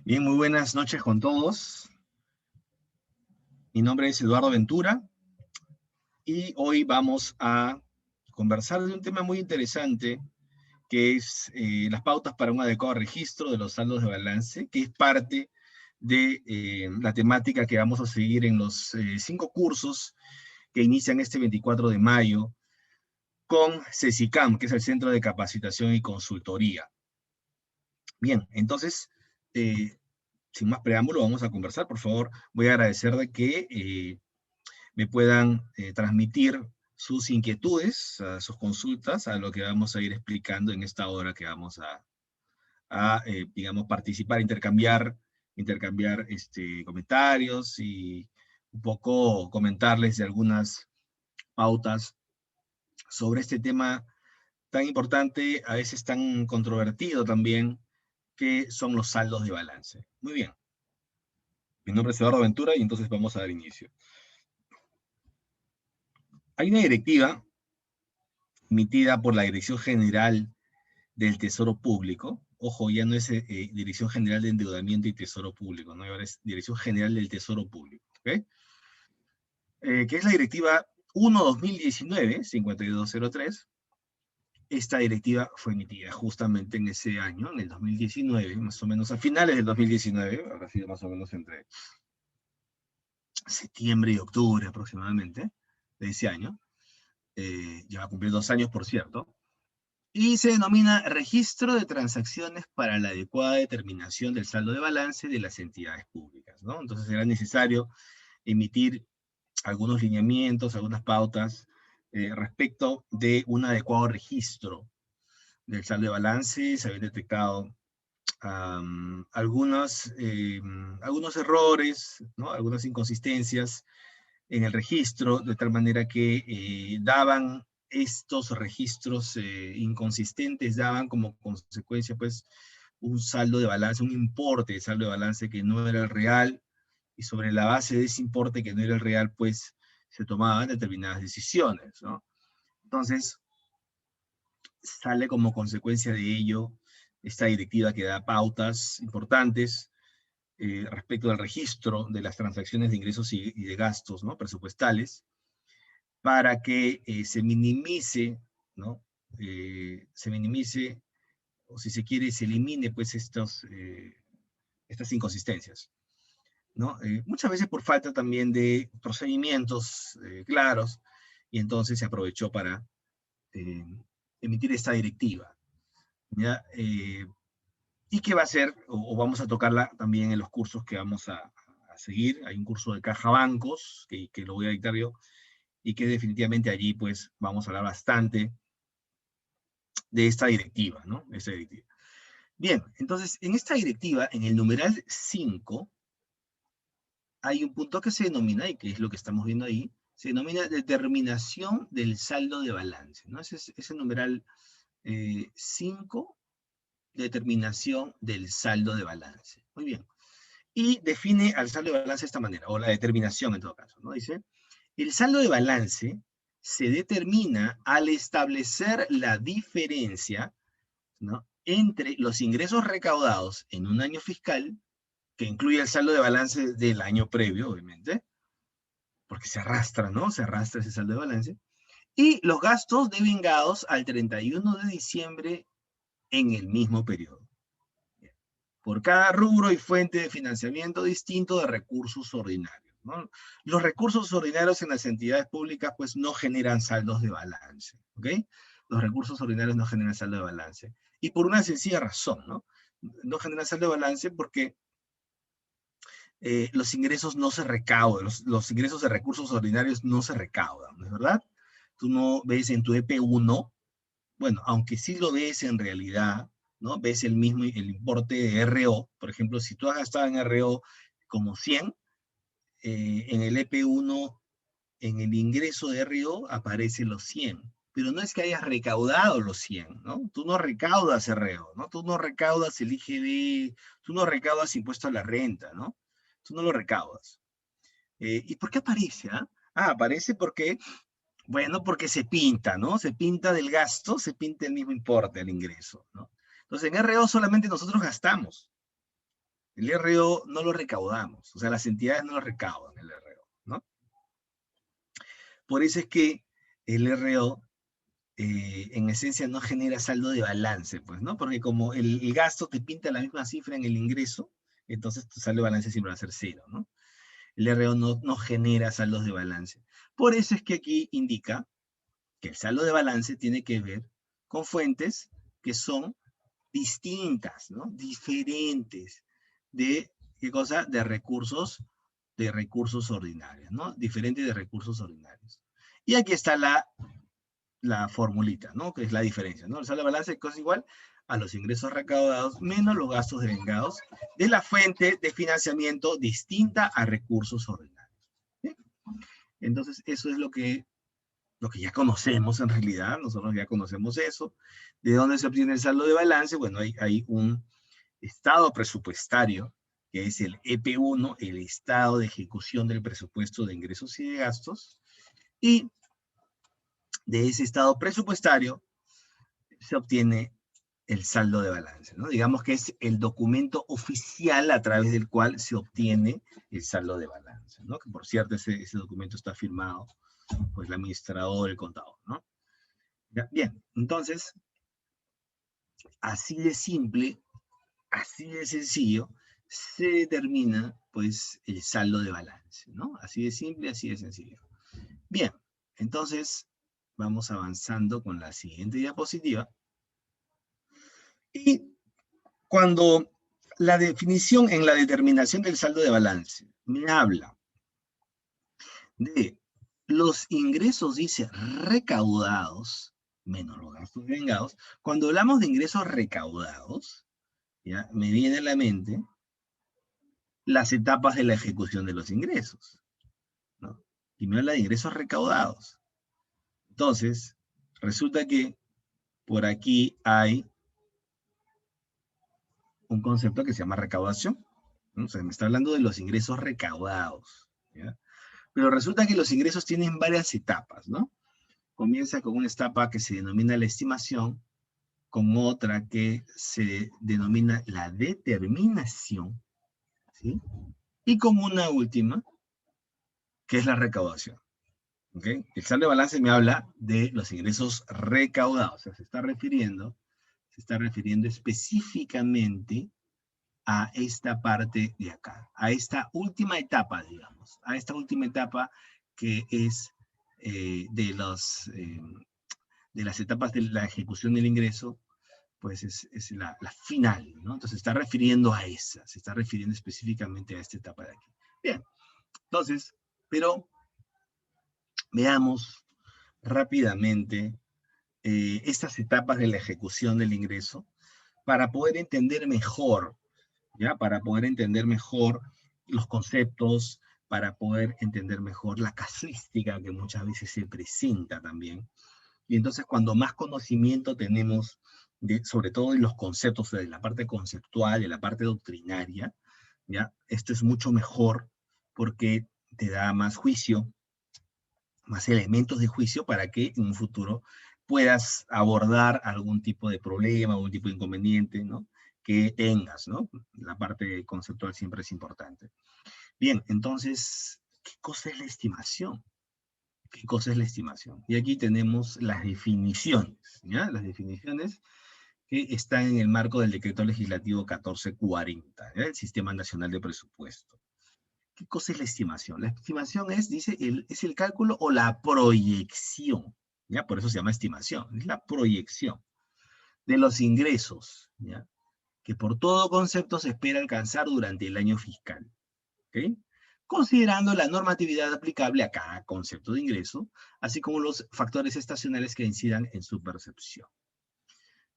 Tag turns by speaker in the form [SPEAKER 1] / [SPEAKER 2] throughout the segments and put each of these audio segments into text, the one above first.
[SPEAKER 1] Bien, muy buenas noches con todos. Mi nombre es Eduardo Ventura y hoy vamos a conversar de un tema muy interesante que es las pautas para un adecuado registro de los saldos de balance, que es parte de la temática que vamos a seguir en los 5 cursos que inician este 24 de mayo con CECICAM, que es el Centro de Capacitación y Consultoría. Bien, entonces, sin más preámbulo, vamos a conversar. Por favor, voy a agradecer de que me puedan transmitir sus inquietudes, sus consultas, a lo que vamos a ir explicando en esta hora que vamos a digamos, participar, intercambiar comentarios y un poco comentarles de algunas pautas sobre este tema tan importante, a veces tan controvertido también, que son los saldos de balance. Muy bien, mi nombre es Eduardo Ventura y entonces vamos a dar inicio. Hay una directiva emitida por la Dirección General del Tesoro Público. Ojo, ya no es Dirección General de Endeudamiento y Tesoro Público, ¿no? Ahora es Dirección General del Tesoro Público, ¿ok? Que es la Directiva 1-2019-5203. Esta directiva fue emitida justamente en ese año, en el 2019, más o menos a finales del 2019, habrá sido más o menos entre septiembre y octubre aproximadamente de ese año. Ya va a cumplir 2 años, por cierto. Y se denomina registro de transacciones para la adecuada determinación del saldo de balance de las entidades públicas, ¿no? Entonces será necesario emitir algunos lineamientos, algunas pautas respecto de un adecuado registro del saldo de balance. Se habían detectado algunos errores, ¿no? Algunas inconsistencias en el registro, de tal manera que daban estos registros inconsistentes, daban como consecuencia, pues, un saldo de balance, un importe de saldo de balance que no era el real, y sobre la base de ese importe que no era el real, pues, se tomaban determinadas decisiones, ¿no? Entonces, sale como consecuencia de ello esta directiva que da pautas importantes respecto al registro de las transacciones de ingresos y de gastos, ¿no? Presupuestales, para que se minimice, ¿no? Se minimice, o si se quiere, se elimine, pues, estas inconsistencias, ¿no? Muchas veces por falta también de procedimientos claros, y entonces se aprovechó para eh, emitir esta directiva, ¿ya? Y que va a ser, o vamos a tocarla también en los cursos que vamos a seguir. Hay un curso de caja bancos, que lo voy a dictar yo, y que definitivamente allí, pues, vamos a hablar bastante de esta directiva, ¿no? Esta directiva. Bien, entonces, en esta directiva, en el numeral 5, hay un punto que se denomina, y que es lo que estamos viendo ahí, se denomina determinación del saldo de balance, ¿no? Ese numeral 5, determinación del saldo de balance. Muy bien. Y define al saldo de balance de esta manera, o la determinación en todo caso, ¿no? Dice, el saldo de balance se determina al establecer la diferencia, ¿no?, entre los ingresos recaudados en un año fiscal, que incluye el saldo de balance del año previo, obviamente, porque se arrastra, ¿no? Se arrastra ese saldo de balance, y los gastos devengados al 31 de diciembre en el mismo periodo, por cada rubro y fuente de financiamiento distinto de recursos ordinarios, ¿no? Los recursos ordinarios en las entidades públicas, pues, no generan saldos de balance, ¿ok? Los recursos ordinarios no generan saldo de balance. Y por una sencilla razón, ¿no? No generan saldo de balance porque los ingresos no se recaudan, los ingresos de recursos ordinarios no se recaudan, ¿no es verdad? Tú no ves en tu EP1, bueno, aunque sí lo ves en realidad, ¿no? Ves el mismo, el importe de RO, por ejemplo, si tú has gastado en RO como 100, en el EP1, en el ingreso de RO, aparecen los 100. Pero no es que hayas recaudado los 100, ¿no? Tú no recaudas RO, ¿no? Tú no recaudas el IGB, tú no recaudas impuesto a la renta, ¿no? Tú no lo recaudas. ¿Y por qué aparece? Aparece porque, bueno, porque se pinta, ¿no? Se pinta del gasto, se pinta el mismo importe del ingreso, ¿no? Entonces, en RO solamente nosotros gastamos. El RO no lo recaudamos, o sea, las entidades no lo recaudan el RO, ¿no? Por eso es que el RO en esencia no genera saldo de balance, pues, ¿no? Porque como el gasto te pinta la misma cifra en el ingreso, entonces tu saldo de balance siempre va a ser cero, ¿no? El RO no genera saldos de balance. Por eso es que aquí indica que el saldo de balance tiene que ver con fuentes que son distintas, ¿no? Diferentes de, ¿qué cosa? De recursos ordinarios, ¿no? Diferentes de recursos ordinarios. Y aquí está la formulita, ¿no? Que es la diferencia, ¿no? El saldo de balance es igual a los ingresos recaudados menos los gastos devengados de la fuente de financiamiento distinta a recursos ordinarios. ¿Sí? Entonces, eso es lo que ya conocemos en realidad, nosotros ya conocemos eso. ¿De dónde se obtiene el saldo de balance? Bueno, hay un estado presupuestario, que es el EP1, el estado de ejecución del presupuesto de ingresos y de gastos, y de ese estado presupuestario se obtiene el saldo de balance, ¿no? Digamos que es el documento oficial a través del cual se obtiene el saldo de balance, ¿no? Que por cierto ese documento está firmado pues el administrador, el contador, ¿no? ¿Ya? Bien, entonces, así de simple, así de sencillo, se determina pues el saldo de balance, ¿no? Así de simple, así de sencillo. Bien, entonces vamos avanzando con la siguiente diapositiva. Y cuando la definición en la determinación del saldo de balance me habla de los ingresos, dice, recaudados, menos los gastos vengados, cuando hablamos de ingresos recaudados, ¿ya? Me viene a la mente las etapas de la ejecución de los ingresos, ¿no? Y me habla de ingresos recaudados. Entonces, resulta que por aquí hay un concepto que se llama recaudación, ¿no? O sea, me está hablando de los ingresos recaudados, ¿ya? Pero resulta que los ingresos tienen varias etapas, ¿no? Comienza con una etapa que se denomina la estimación, con otra que se denomina la determinación, ¿sí? Y con una última, que es la recaudación. ¿Okay? El saldo de balance me habla de los ingresos recaudados, o sea, se está refiriendo específicamente a esta parte de acá, a esta última etapa, digamos, a esta última etapa que es de las etapas de la ejecución del ingreso, pues es la final, ¿no? Entonces se está refiriendo a esa, se está refiriendo específicamente a esta etapa de aquí. Bien, entonces, pero veamos rápidamente estas etapas de la ejecución del ingreso para poder entender mejor, ¿ya? Para poder entender mejor los conceptos, para poder entender mejor la casuística que muchas veces se presenta también. Y entonces cuando más conocimiento tenemos, sobre todo de los conceptos, de la parte conceptual, de la parte doctrinaria, ¿ya? Esto es mucho mejor porque te da más juicio, más elementos de juicio para que en un futuro puedas abordar algún tipo de problema, algún tipo de inconveniente, ¿no? Que tengas, ¿no? La parte conceptual siempre es importante. Bien, entonces, ¿qué cosa es la estimación? ¿Qué cosa es la estimación? Y aquí tenemos las definiciones, ¿ya? Las definiciones que están en el marco del Decreto Legislativo 1440, ¿ya? El Sistema Nacional de Presupuesto. ¿Qué cosa es la estimación? La estimación es, dice, es el cálculo o la proyección, ¿ya? Por eso se llama estimación, es la proyección de los ingresos, ¿ya? Que por todo concepto se espera alcanzar durante el año fiscal, ¿ok? Considerando la normatividad aplicable a cada concepto de ingreso, así como los factores estacionales que incidan en su percepción.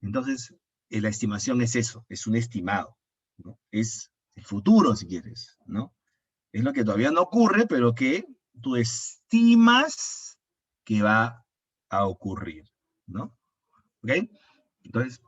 [SPEAKER 1] Entonces, la estimación es eso, es un estimado, ¿no? Es el futuro, si quieres, ¿no? Es lo que todavía no ocurre, pero que tú estimas que va a ocurrir, ¿no? ¿Ok? Entonces,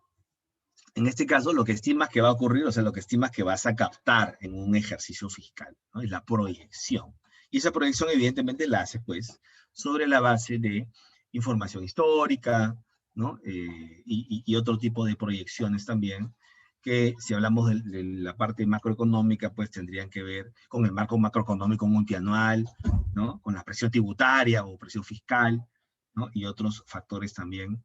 [SPEAKER 1] en este caso, lo que estimas que va a ocurrir, o sea, lo que estimas que vas a captar en un ejercicio fiscal, ¿no? Es la proyección. Y esa proyección, evidentemente, la haces, pues, sobre la base de información histórica, ¿no? Y otro tipo de proyecciones también, que si hablamos de la parte macroeconómica, pues tendrían que ver con el marco macroeconómico multianual, ¿no? Con la presión tributaria o presión fiscal, ¿no? Y otros factores también,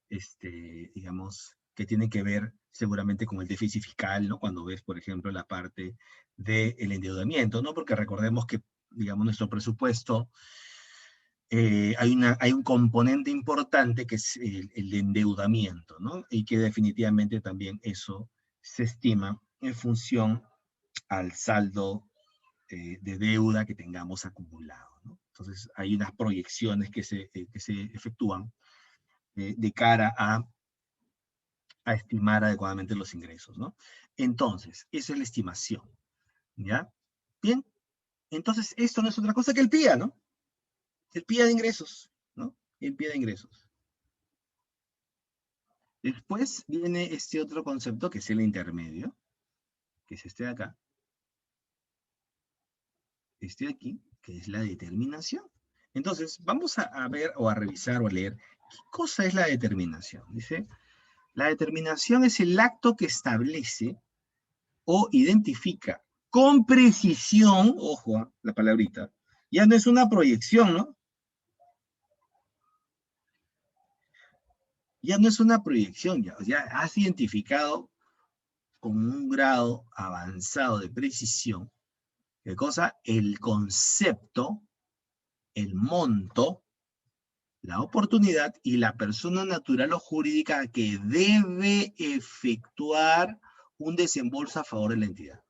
[SPEAKER 1] digamos, que tienen que ver seguramente con el déficit fiscal, ¿no? Cuando ves, por ejemplo, la parte del endeudamiento, ¿no? Porque recordemos que, digamos, nuestro presupuesto, hay un componente importante que es el endeudamiento, ¿no? Y que definitivamente también eso se estima en función al saldo de deuda que tengamos acumulado, ¿no? Entonces, hay unas proyecciones que se efectúan de cara a estimar adecuadamente los ingresos, ¿no? Entonces, esa es la estimación, ¿ya? Bien, entonces esto no es otra cosa que el PIA, ¿no? El PIA de ingresos, ¿no? El PIA de ingresos. Después viene este otro concepto que es el intermedio, que es este de acá, este de aquí, que es la determinación. Entonces, vamos a ver o a revisar o a leer qué cosa es la determinación. Dice, la determinación es el acto que establece o identifica con precisión, ojo, la palabrita, ya no es una proyección, ¿no? Ya no es una proyección, ya has identificado con un grado avanzado de precisión, ¿qué cosa? El concepto, el monto, la oportunidad y la persona natural o jurídica que debe efectuar un desembolso a favor de la entidad.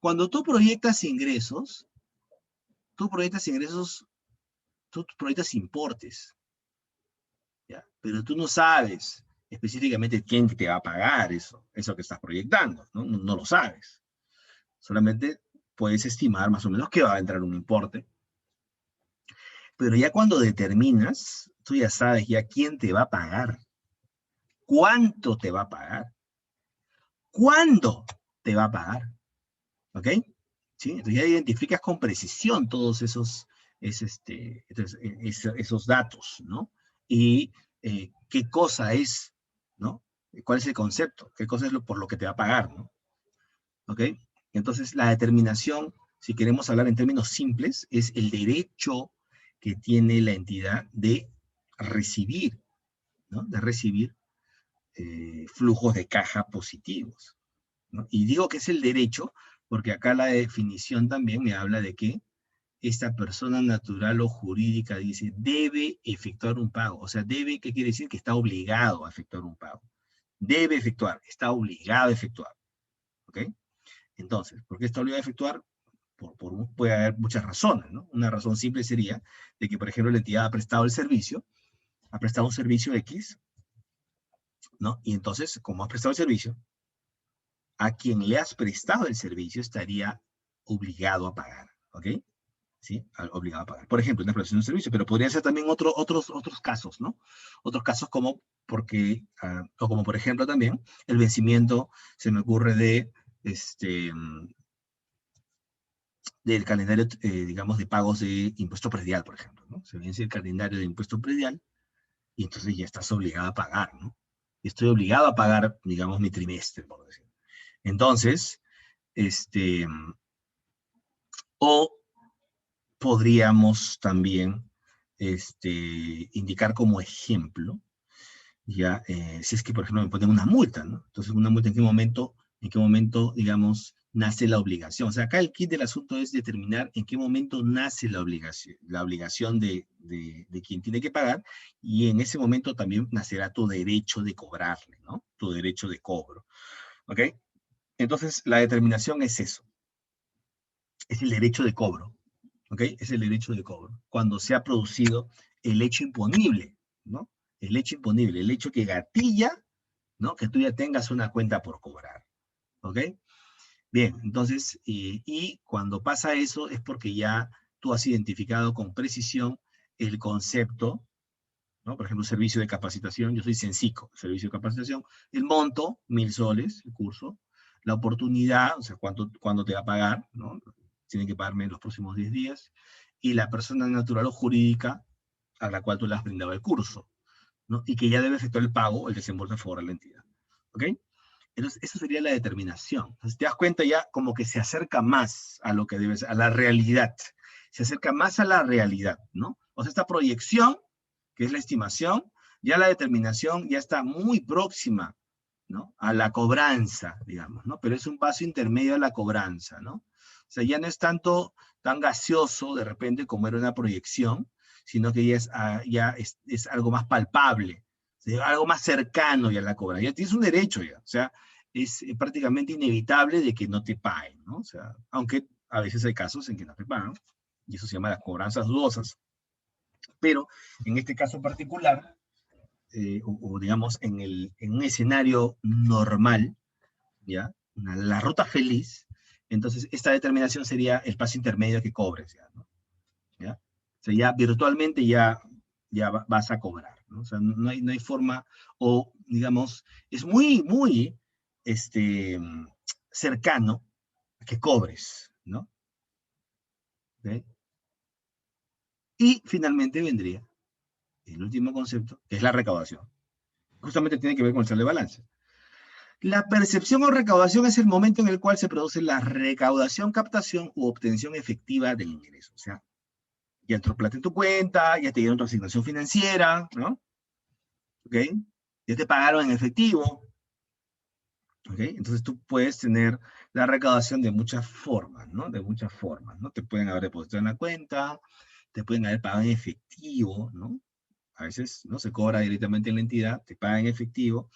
[SPEAKER 1] Cuando tú proyectas ingresos, tú proyectas importes, ¿ya? Pero tú no sabes específicamente quién te va a pagar eso que estás proyectando, ¿no? No lo sabes. Solamente puedes estimar más o menos que va a entrar un importe. Pero ya cuando determinas, tú ya sabes ya quién te va a pagar, cuánto te va a pagar, cuándo te va a pagar, ¿ok? ¿Sí? Entonces ya identificas con precisión todos esos datos, ¿no? Y qué cosa es, ¿no? ¿Cuál es el concepto? ¿Qué cosa es por lo que te va a pagar, ¿no? ¿Ok? Entonces la determinación, si queremos hablar en términos simples, es el derecho que tiene la entidad de recibir, ¿no? De recibir flujos de caja positivos, ¿no? Y digo que es el derecho porque acá la definición también me habla de que esta persona natural o jurídica dice debe efectuar un pago. O sea, debe, ¿qué quiere decir? Que está obligado a efectuar un pago. Debe efectuar, está obligado a efectuar. ¿Ok? Entonces, ¿por qué está obligado a efectuar? Puede haber muchas razones, ¿no? Una razón simple sería de que, por ejemplo, la entidad ha prestado el servicio, ha prestado un servicio X, ¿no? Y entonces, como ha prestado el servicio, a quien le has prestado el servicio estaría obligado a pagar, ¿ok? ¿Sí? Obligado a pagar. Por ejemplo, una prestación de un servicio, pero podría ser también otros casos, ¿no? Otros casos como, o como por ejemplo también, el vencimiento, se me ocurre del calendario, digamos, de pagos de impuesto predial, por ejemplo, ¿no? Se vence el calendario de impuesto predial y entonces ya estás obligado a pagar, ¿no? Estoy obligado a pagar, digamos, mi trimestre, por decirlo. Entonces, o podríamos también indicar como ejemplo, ya, si es que, por ejemplo, me ponen una multa, ¿no? Entonces, una multa, en qué momento, digamos, nace la obligación? O sea, acá el kit del asunto es determinar en qué momento nace la obligación de quien tiene que pagar, y en ese momento también nacerá tu derecho de cobrarle, ¿no? Tu derecho de cobro, ¿ok? Entonces, la determinación es eso, es el derecho de cobro, ¿ok? Es el derecho de cobro. Cuando se ha producido el hecho imponible, ¿no? El hecho imponible, el hecho que gatilla, ¿no? Que tú ya tengas una cuenta por cobrar, ¿ok? Bien, entonces, y cuando pasa eso es porque ya tú has identificado con precisión el concepto, ¿no? Por ejemplo, servicio de capacitación, yo soy Sensico, servicio de capacitación, el monto, 1.000 soles, el curso, la oportunidad, o sea, cuánto te va a pagar, ¿no? Tiene que pagarme en los próximos 10 días, y la persona natural o jurídica a la cual tú le has brindado el curso, ¿no? Y que ya debe efectuar el pago, el desembolso a favor de la entidad, ¿ok? Entonces, esa sería la determinación. Entonces, te das cuenta ya como que se acerca más a lo que debe ser, a la realidad. Se acerca más a la realidad, ¿no? O sea, esta proyección, que es la estimación, ya la determinación ya está muy próxima, ¿no? A la cobranza, digamos, ¿no? Pero es un paso intermedio a la cobranza, ¿no? O sea, ya no es tanto tan gaseoso de repente como era una proyección, sino que ya es algo más palpable, algo más cercano ya a la cobranza. Ya tienes un derecho ya, o sea, es prácticamente inevitable de que no te paguen, ¿no? O sea, aunque a veces hay casos en que no te pagan, y eso se llama las cobranzas dudosas, pero en este caso particular, o digamos en un escenario normal, ¿ya? La ruta feliz, entonces esta determinación sería el paso intermedio que cobres, ¿ya? ¿No? ¿Ya? O sea, ya virtualmente ya vas a cobrar, ¿no? O sea, no hay forma, o digamos, es muy cercano a que cobres, ¿no? ¿Okay? Y finalmente vendría el último concepto, que es la recaudación. Justamente tiene que ver con el saldo de balance. La percepción o recaudación es el momento en el cual se produce la recaudación, captación u obtención efectiva del ingreso. O sea, ya entró plata en tu cuenta, ya te dieron tu asignación financiera, ¿no? ¿Ok? Ya te pagaron en efectivo, ¿ok? Entonces tú puedes tener la recaudación de muchas formas, ¿no? De muchas formas, ¿no? Te pueden haber depositado en la cuenta, te pueden haber pagado en efectivo, ¿no? A veces, ¿no? Se cobra directamente en la entidad, te paga en efectivo,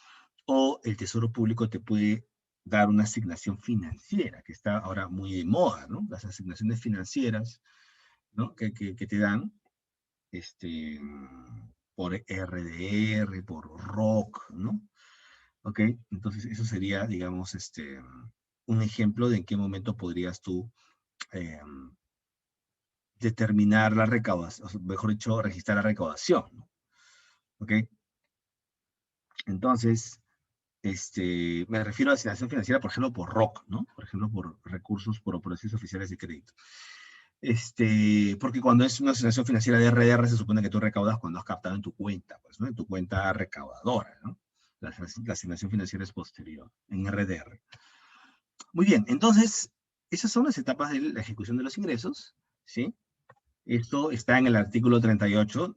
[SPEAKER 1] o el Tesoro Público te puede dar una asignación financiera, que está ahora muy de moda, ¿no? Las asignaciones financieras, ¿no? Que te dan, por RDR, por ROC, ¿no? ¿Ok? Entonces, eso sería, digamos, un ejemplo de en qué momento podrías tú eh, determinar la recaudación, o mejor dicho, registrar la recaudación, ¿no? ¿Ok? Entonces, me refiero a asignación financiera, por ejemplo, por ROC, ¿no? Por ejemplo, por recursos por operaciones oficiales de crédito. Porque cuando es una asignación financiera de RDR, se supone que tú recaudas cuando has captado en tu cuenta, pues, ¿no? En tu cuenta recaudadora, ¿no? La asignación financiera es posterior, en RDR. Muy bien, entonces, esas son las etapas de la ejecución de los ingresos, ¿sí? Esto está en el artículo 38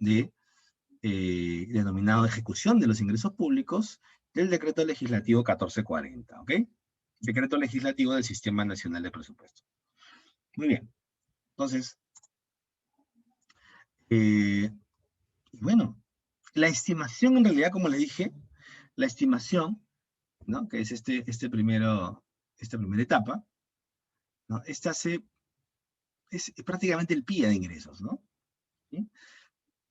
[SPEAKER 1] denominado ejecución de los ingresos públicos del decreto legislativo 1440, ¿ok? Decreto legislativo del Sistema Nacional de Presupuesto. Muy bien, entonces, bueno, la estimación en realidad, como le dije, la estimación, ¿no? Que es esta primera etapa, ¿no? Es prácticamente el PIA de ingresos, ¿no? ¿Sí?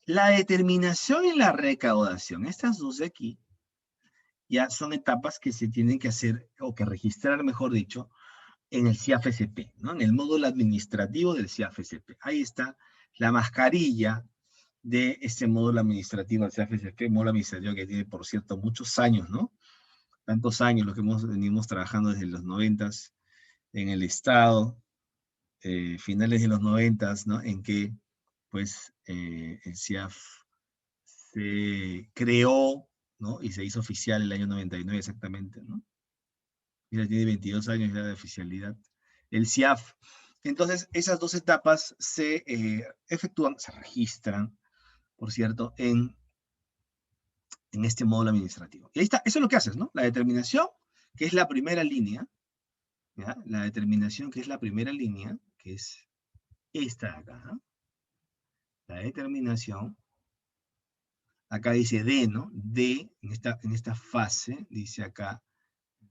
[SPEAKER 1] La determinación y la recaudación, estas dos de aquí, ya son etapas que se tienen que hacer, o que registrar, mejor dicho, en el CIAF-SP, ¿no? En el módulo administrativo del CIAF-SP. Ahí está la mascarilla de este módulo administrativo del CIAF-SP, módulo administrativo que tiene, por cierto, muchos años, ¿no? Tantos años, los que venimos trabajando desde los 90s en el Estado, finales de los 90s, ¿no? En que, pues, el CIAF se creó, ¿no? Y se hizo oficial el año 99 exactamente, ¿no? Ya tiene 22 años ya de oficialidad. El CIAF. Entonces, esas dos etapas se efectúan, se registran, por cierto, en este módulo administrativo. Y ahí está, eso es lo que haces, ¿no? La determinación, que es la primera línea, ¿ya? La determinación, que es la primera línea, que es esta de acá, ¿no? La determinación, acá dice D, ¿no? D, en esta fase, dice acá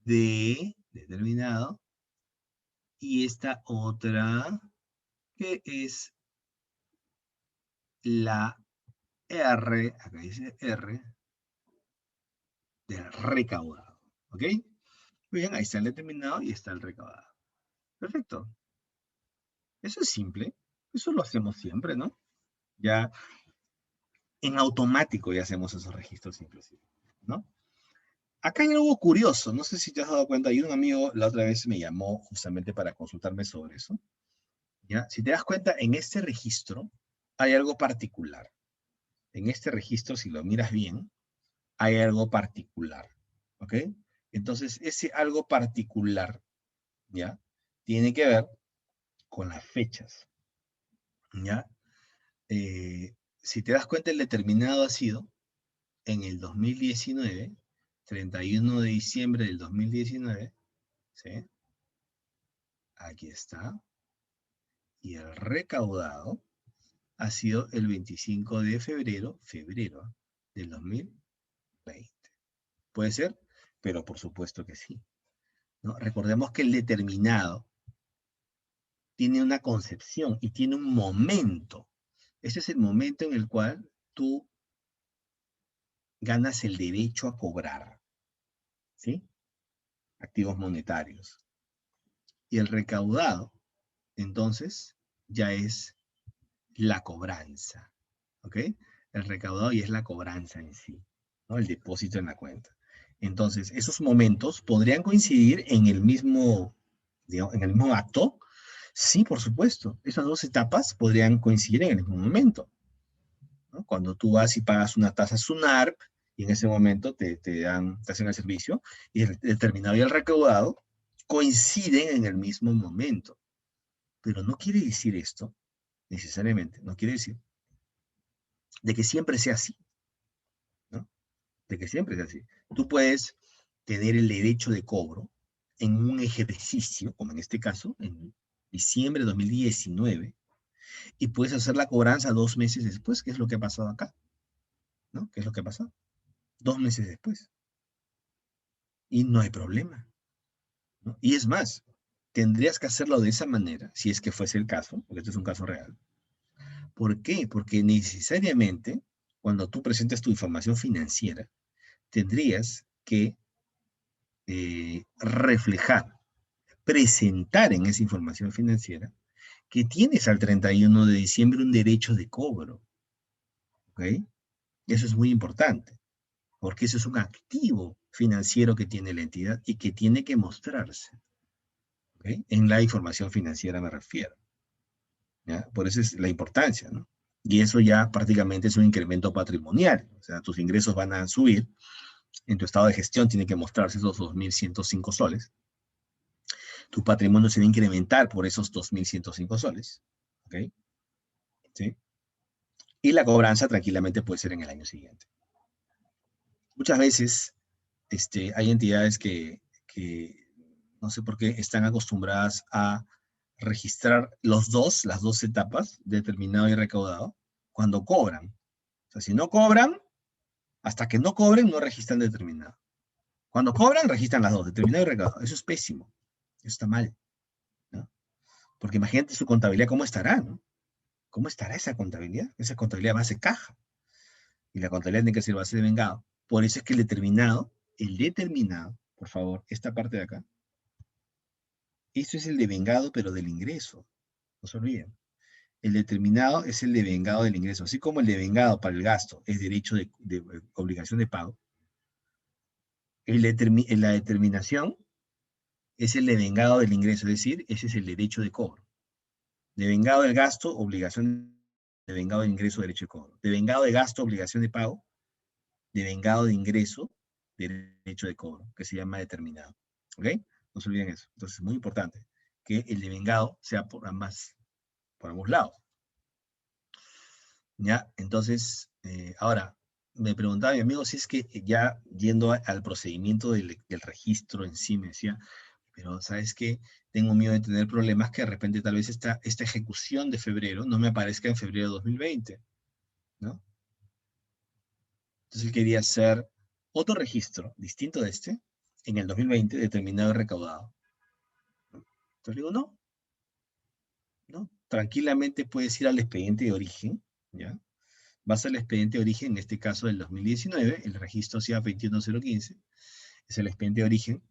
[SPEAKER 1] D, determinado, y esta otra, que es la R, acá dice R, del recaudado, ¿ok? Muy bien, ahí está el determinado y está el recaudado. Perfecto. Eso es simple, eso lo hacemos siempre, ¿no? Ya en automático ya hacemos esos registros inclusive, ¿no? Acá hay algo curioso, no sé si te has dado cuenta, y un amigo la otra vez me llamó justamente para consultarme sobre eso, ¿ya? Si te das cuenta, en este registro hay algo particular. En este registro, si lo miras bien, hay algo particular, ¿ok? Entonces, ese algo particular, ¿ya? Tiene que ver con las fechas, ¿ya? Si te das cuenta, el determinado ha sido en el 2019, 31 de diciembre del 2019, ¿sí? Aquí está. Y el recaudado ha sido el 25 de febrero del 2020. ¿Puede ser? Pero por supuesto que sí, ¿no? Recordemos que el determinado tiene una concepción y tiene un momento. Ese es el momento en el cual tú ganas el derecho a cobrar, ¿sí? Activos monetarios. Y el recaudado, entonces, ya es la cobranza, ¿ok? El recaudado ya es la cobranza en sí, ¿no? El depósito en la cuenta. Entonces, esos momentos podrían coincidir en el mismo, digamos, en el mismo acto. Sí, por supuesto. Esas dos etapas podrían coincidir en el mismo momento, ¿no? Cuando tú vas y pagas una tasa SUNARP, y en ese momento te hacen el servicio, y el determinado y el recaudado coinciden en el mismo momento. Pero no quiere decir esto, necesariamente, no quiere decir de que siempre sea así, ¿no? De que siempre sea así. Tú puedes tener el derecho de cobro en un ejercicio, como en este caso, en diciembre de 2019, y puedes hacer la cobranza 2 meses después, que es lo que ha pasado acá, ¿no? ¿Qué es lo que ha pasado? 2 meses después. Y no hay problema, ¿no? Y es más, tendrías que hacerlo de esa manera, si es que fuese el caso, porque este es un caso real. ¿Por qué? Porque necesariamente, cuando tú presentas tu información financiera, tendrías que reflejar, presentar en esa información financiera que tienes al 31 de diciembre un derecho de cobro, ¿ok? Eso es muy importante, porque eso es un activo financiero que tiene la entidad y que tiene que mostrarse, ¿ok? En la información financiera me refiero, ¿ya? Por eso es la importancia, ¿no? Y eso ya prácticamente es un incremento patrimonial, o sea, tus ingresos van a subir, en tu estado de gestión tiene que mostrarse esos 2.105 soles, tu patrimonio se va a incrementar por esos 2.105 soles, ¿ok? ¿Sí? Y la cobranza tranquilamente puede ser en el año siguiente. Muchas veces hay entidades que no sé por qué están acostumbradas a registrar las dos etapas, determinado y recaudado, cuando cobran. O sea, si no cobran, hasta que no cobren, no registran determinado. Cuando cobran, registran las dos, determinado y recaudado. Eso es pésimo. Eso está mal, ¿no? Porque imagínate su contabilidad, ¿cómo estará, no? ¿Cómo estará esa contabilidad? Esa contabilidad base caja. Y la contabilidad tiene que ser base de vengado. Por eso es que el determinado, por favor, esta parte de acá, eso es el de vengado, pero del ingreso. No se olviden. El determinado es el de vengado del ingreso. Así como el de vengado para el gasto es derecho de obligación de pago, la determinación es el de vengado del ingreso, es decir, ese es el derecho de cobro. De vengado del gasto, obligación de vengado de ingreso, derecho de cobro. De vengado de gasto, obligación de pago. De vengado de ingreso, derecho de cobro, que se llama determinado. ¿Ok? No se olviden eso. Entonces es muy importante que el de vengado sea por ambos lados. ¿Ya? Entonces, ahora, me preguntaba mi amigo si es que ya yendo al procedimiento del registro en sí, me decía, pero ¿sabes qué? Tengo miedo de tener problemas que de repente tal vez esta ejecución de febrero no me aparezca en febrero de 2020, ¿no? Entonces él quería hacer otro registro distinto de este en el 2020, determinado y recaudado. Entonces le digo, no, no, tranquilamente puedes ir al expediente de origen, ¿ya? Vas al expediente de origen, en este caso del 2019, el registro sea 21015, es el expediente de origen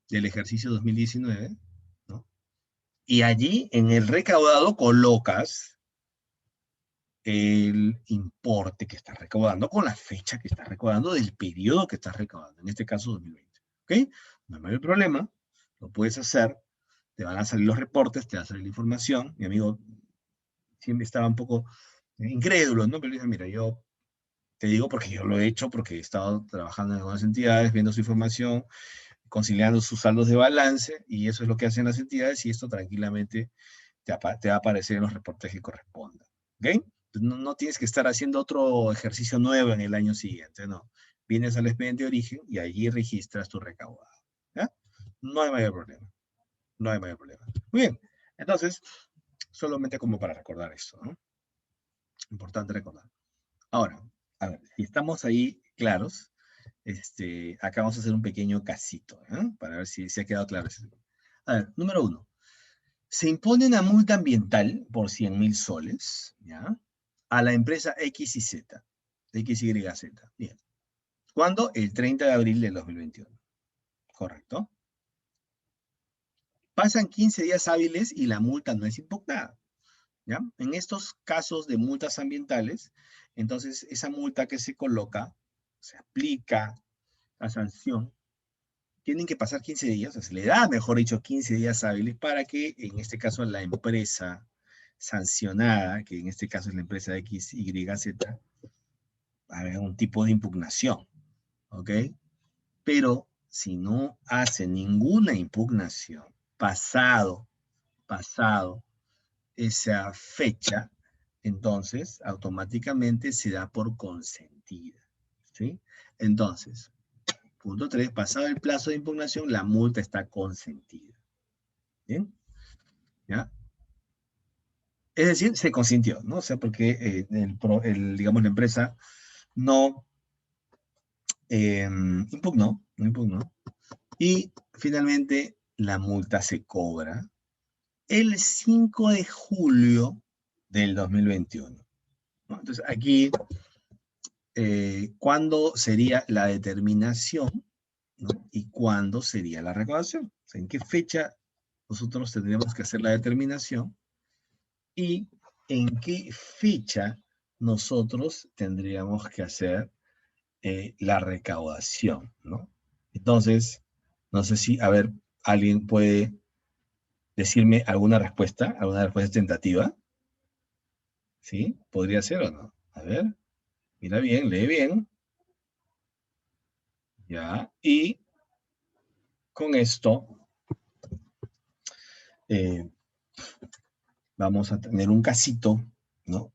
[SPEAKER 1] del ejercicio 2019, ¿no? Y allí en el recaudado colocas el importe que estás recaudando con la fecha que estás recaudando del periodo que estás recaudando, en este caso 2020. ¿Ok? No hay mayor problema, lo puedes hacer, te van a salir los reportes, te va a salir la información. Mi amigo siempre estaba un poco incrédulo, ¿no? Pero dice, mira, yo te digo porque yo lo he hecho, porque he estado trabajando en algunas entidades, viendo su información, conciliando sus saldos de balance, y eso es lo que hacen las entidades, y esto tranquilamente te va a aparecer en los reportes que correspondan. ¿Ok? No tienes que estar haciendo otro ejercicio nuevo en el año siguiente, no. Vienes al expediente de origen y allí registras tu recaudado. ¿Ya? No hay mayor problema. No hay mayor problema. Muy bien. Entonces, solamente como para recordar esto, ¿no? Importante recordar. Ahora, a ver, si estamos ahí claros, acá vamos a hacer un pequeño casito, ¿eh? Para ver si ha quedado claro. A ver, número 1. Se impone una multa ambiental por 100.000 soles, ¿ya? A la empresa X y Z, X, Y, Z. Bien. ¿Cuándo? El 30 de abril del 2021. ¿Correcto? Pasan 15 días hábiles y la multa no es impugnada, ¿ya? En estos casos de multas ambientales, entonces esa multa que se coloca, se aplica la sanción, tienen que pasar 15 días, o sea, se le da, mejor dicho, 15 días hábiles para que, en este caso, la empresa sancionada, que en este caso es la empresa X, Y, Z, haga un tipo de impugnación, ¿ok? Pero si no hace ninguna impugnación, pasado esa fecha, entonces automáticamente se da por consentida, ¿sí? Entonces, punto 3, pasado el plazo de impugnación, la multa está consentida. ¿Bien? ¿Ya? Es decir, se consintió, ¿no? O sea, porque digamos, la empresa no impugnó, y finalmente la multa se cobra el 5 de julio del 2021, ¿no? Entonces, aquí, ¿cuándo sería la determinación, ¿no? Y cuándo sería la recaudación? O sea, ¿en qué fecha nosotros tendríamos que hacer la determinación? Y en qué fecha nosotros tendríamos que hacer la recaudación, ¿no? Entonces, no sé si, a ver, alguien puede decirme alguna respuesta tentativa, ¿sí? ¿Podría ser o no? A ver, mira bien, lee bien, ya, y con esto eh, vamos a tener un casito, ¿no?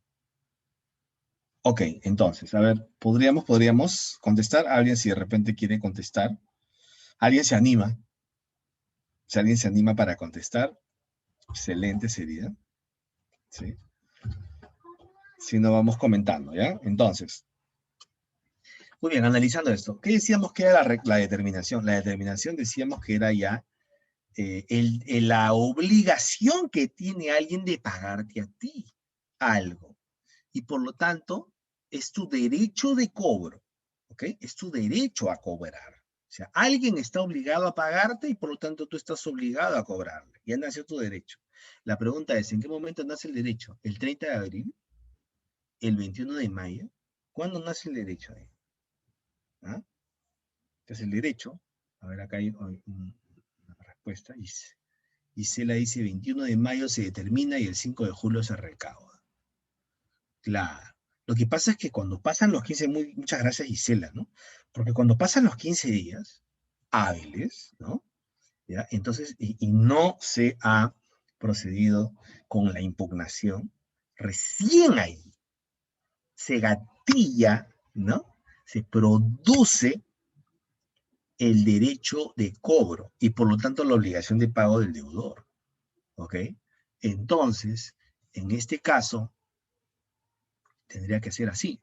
[SPEAKER 1] Ok, entonces, a ver, podríamos contestar. Alguien si de repente quiere contestar. Alguien se anima. Si alguien se anima para contestar, excelente sería. ¿Sí? Si no, vamos comentando, ¿ya? Entonces, muy bien, analizando esto. ¿Qué decíamos que era la determinación? La determinación decíamos que era ya la obligación que tiene alguien de pagarte a ti algo. Y por lo tanto, es tu derecho de cobro, ¿ok? Es tu derecho a cobrar. O sea, alguien está obligado a pagarte y por lo tanto tú estás obligado a cobrarle. Ya nació tu derecho. La pregunta es, ¿en qué momento nace el derecho? ¿El 30 de abril? ¿El 21 de mayo? ¿Cuándo nace el derecho ahí? ¿Ah? Entonces el derecho, a ver, acá hay una respuesta, Gisela dice 21 de mayo se determina y el 5 de julio se recauda. Claro. Lo que pasa es que cuando pasan los 15, muchas gracias Gisela, ¿no? Porque cuando pasan los 15 días hábiles, ¿no? ¿Ya? Entonces, y no se ha procedido con la impugnación, recién ahí se gatilla, ¿no? Se produce el derecho de cobro y por lo tanto la obligación de pago del deudor, ¿ok? Entonces, en este caso, tendría que ser así.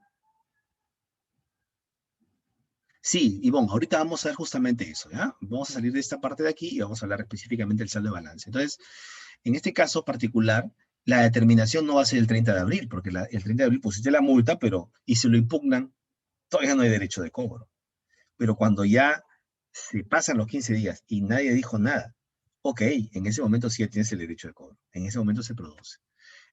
[SPEAKER 1] Sí, Ivonne, ahorita vamos a ver justamente eso, ¿ya? Vamos a salir de esta parte de aquí y vamos a hablar específicamente del saldo de balance. Entonces, en este caso particular, la determinación no va a ser el 30 de abril, porque el 30 de abril pusiste la multa, pero, y se lo impugnan, todavía no hay derecho de cobro. Pero cuando ya se pasan los 15 días y nadie dijo nada, ok, en ese momento sí tienes el derecho de cobro. En ese momento se produce.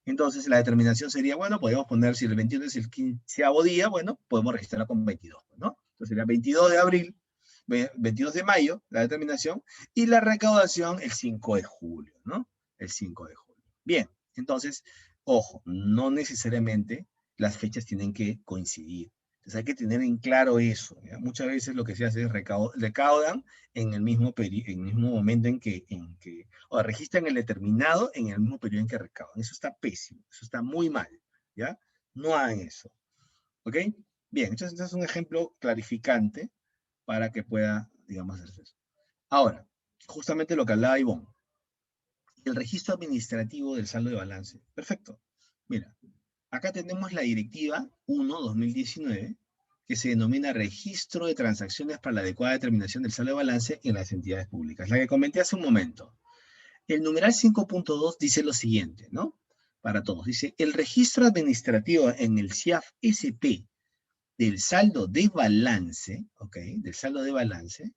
[SPEAKER 1] Entonces, la determinación sería, bueno, podemos poner, si el 21 es el 15º día, bueno, podemos registrarla con 22, ¿no? Entonces sería 22 de abril, 22 de mayo, la determinación, y la recaudación el 5 de julio, ¿no? El 5 de julio. Bien, entonces, ojo, no necesariamente las fechas tienen que coincidir. Entonces hay que tener en claro eso, ¿ya? Muchas veces lo que se hace es recaudan en el mismo, momento o registran el determinado en el mismo periodo en que recaudan. Eso está pésimo, eso está muy mal, ¿ya? No hagan eso, ¿ok? Bien, entonces es un ejemplo clarificante para que pueda, digamos, hacer eso. Ahora, justamente lo que hablaba Ivonne, el registro administrativo del saldo de balance. Perfecto. Mira, acá tenemos la directiva 1/2019, que se denomina Registro de Transacciones para la adecuada determinación del saldo de balance en las entidades públicas, la que comenté hace un momento. El numeral 5.2 dice lo siguiente, ¿no? Para todos. Dice, el registro administrativo en el CIAF-SP del saldo de balance, ¿ok? Del saldo de balance,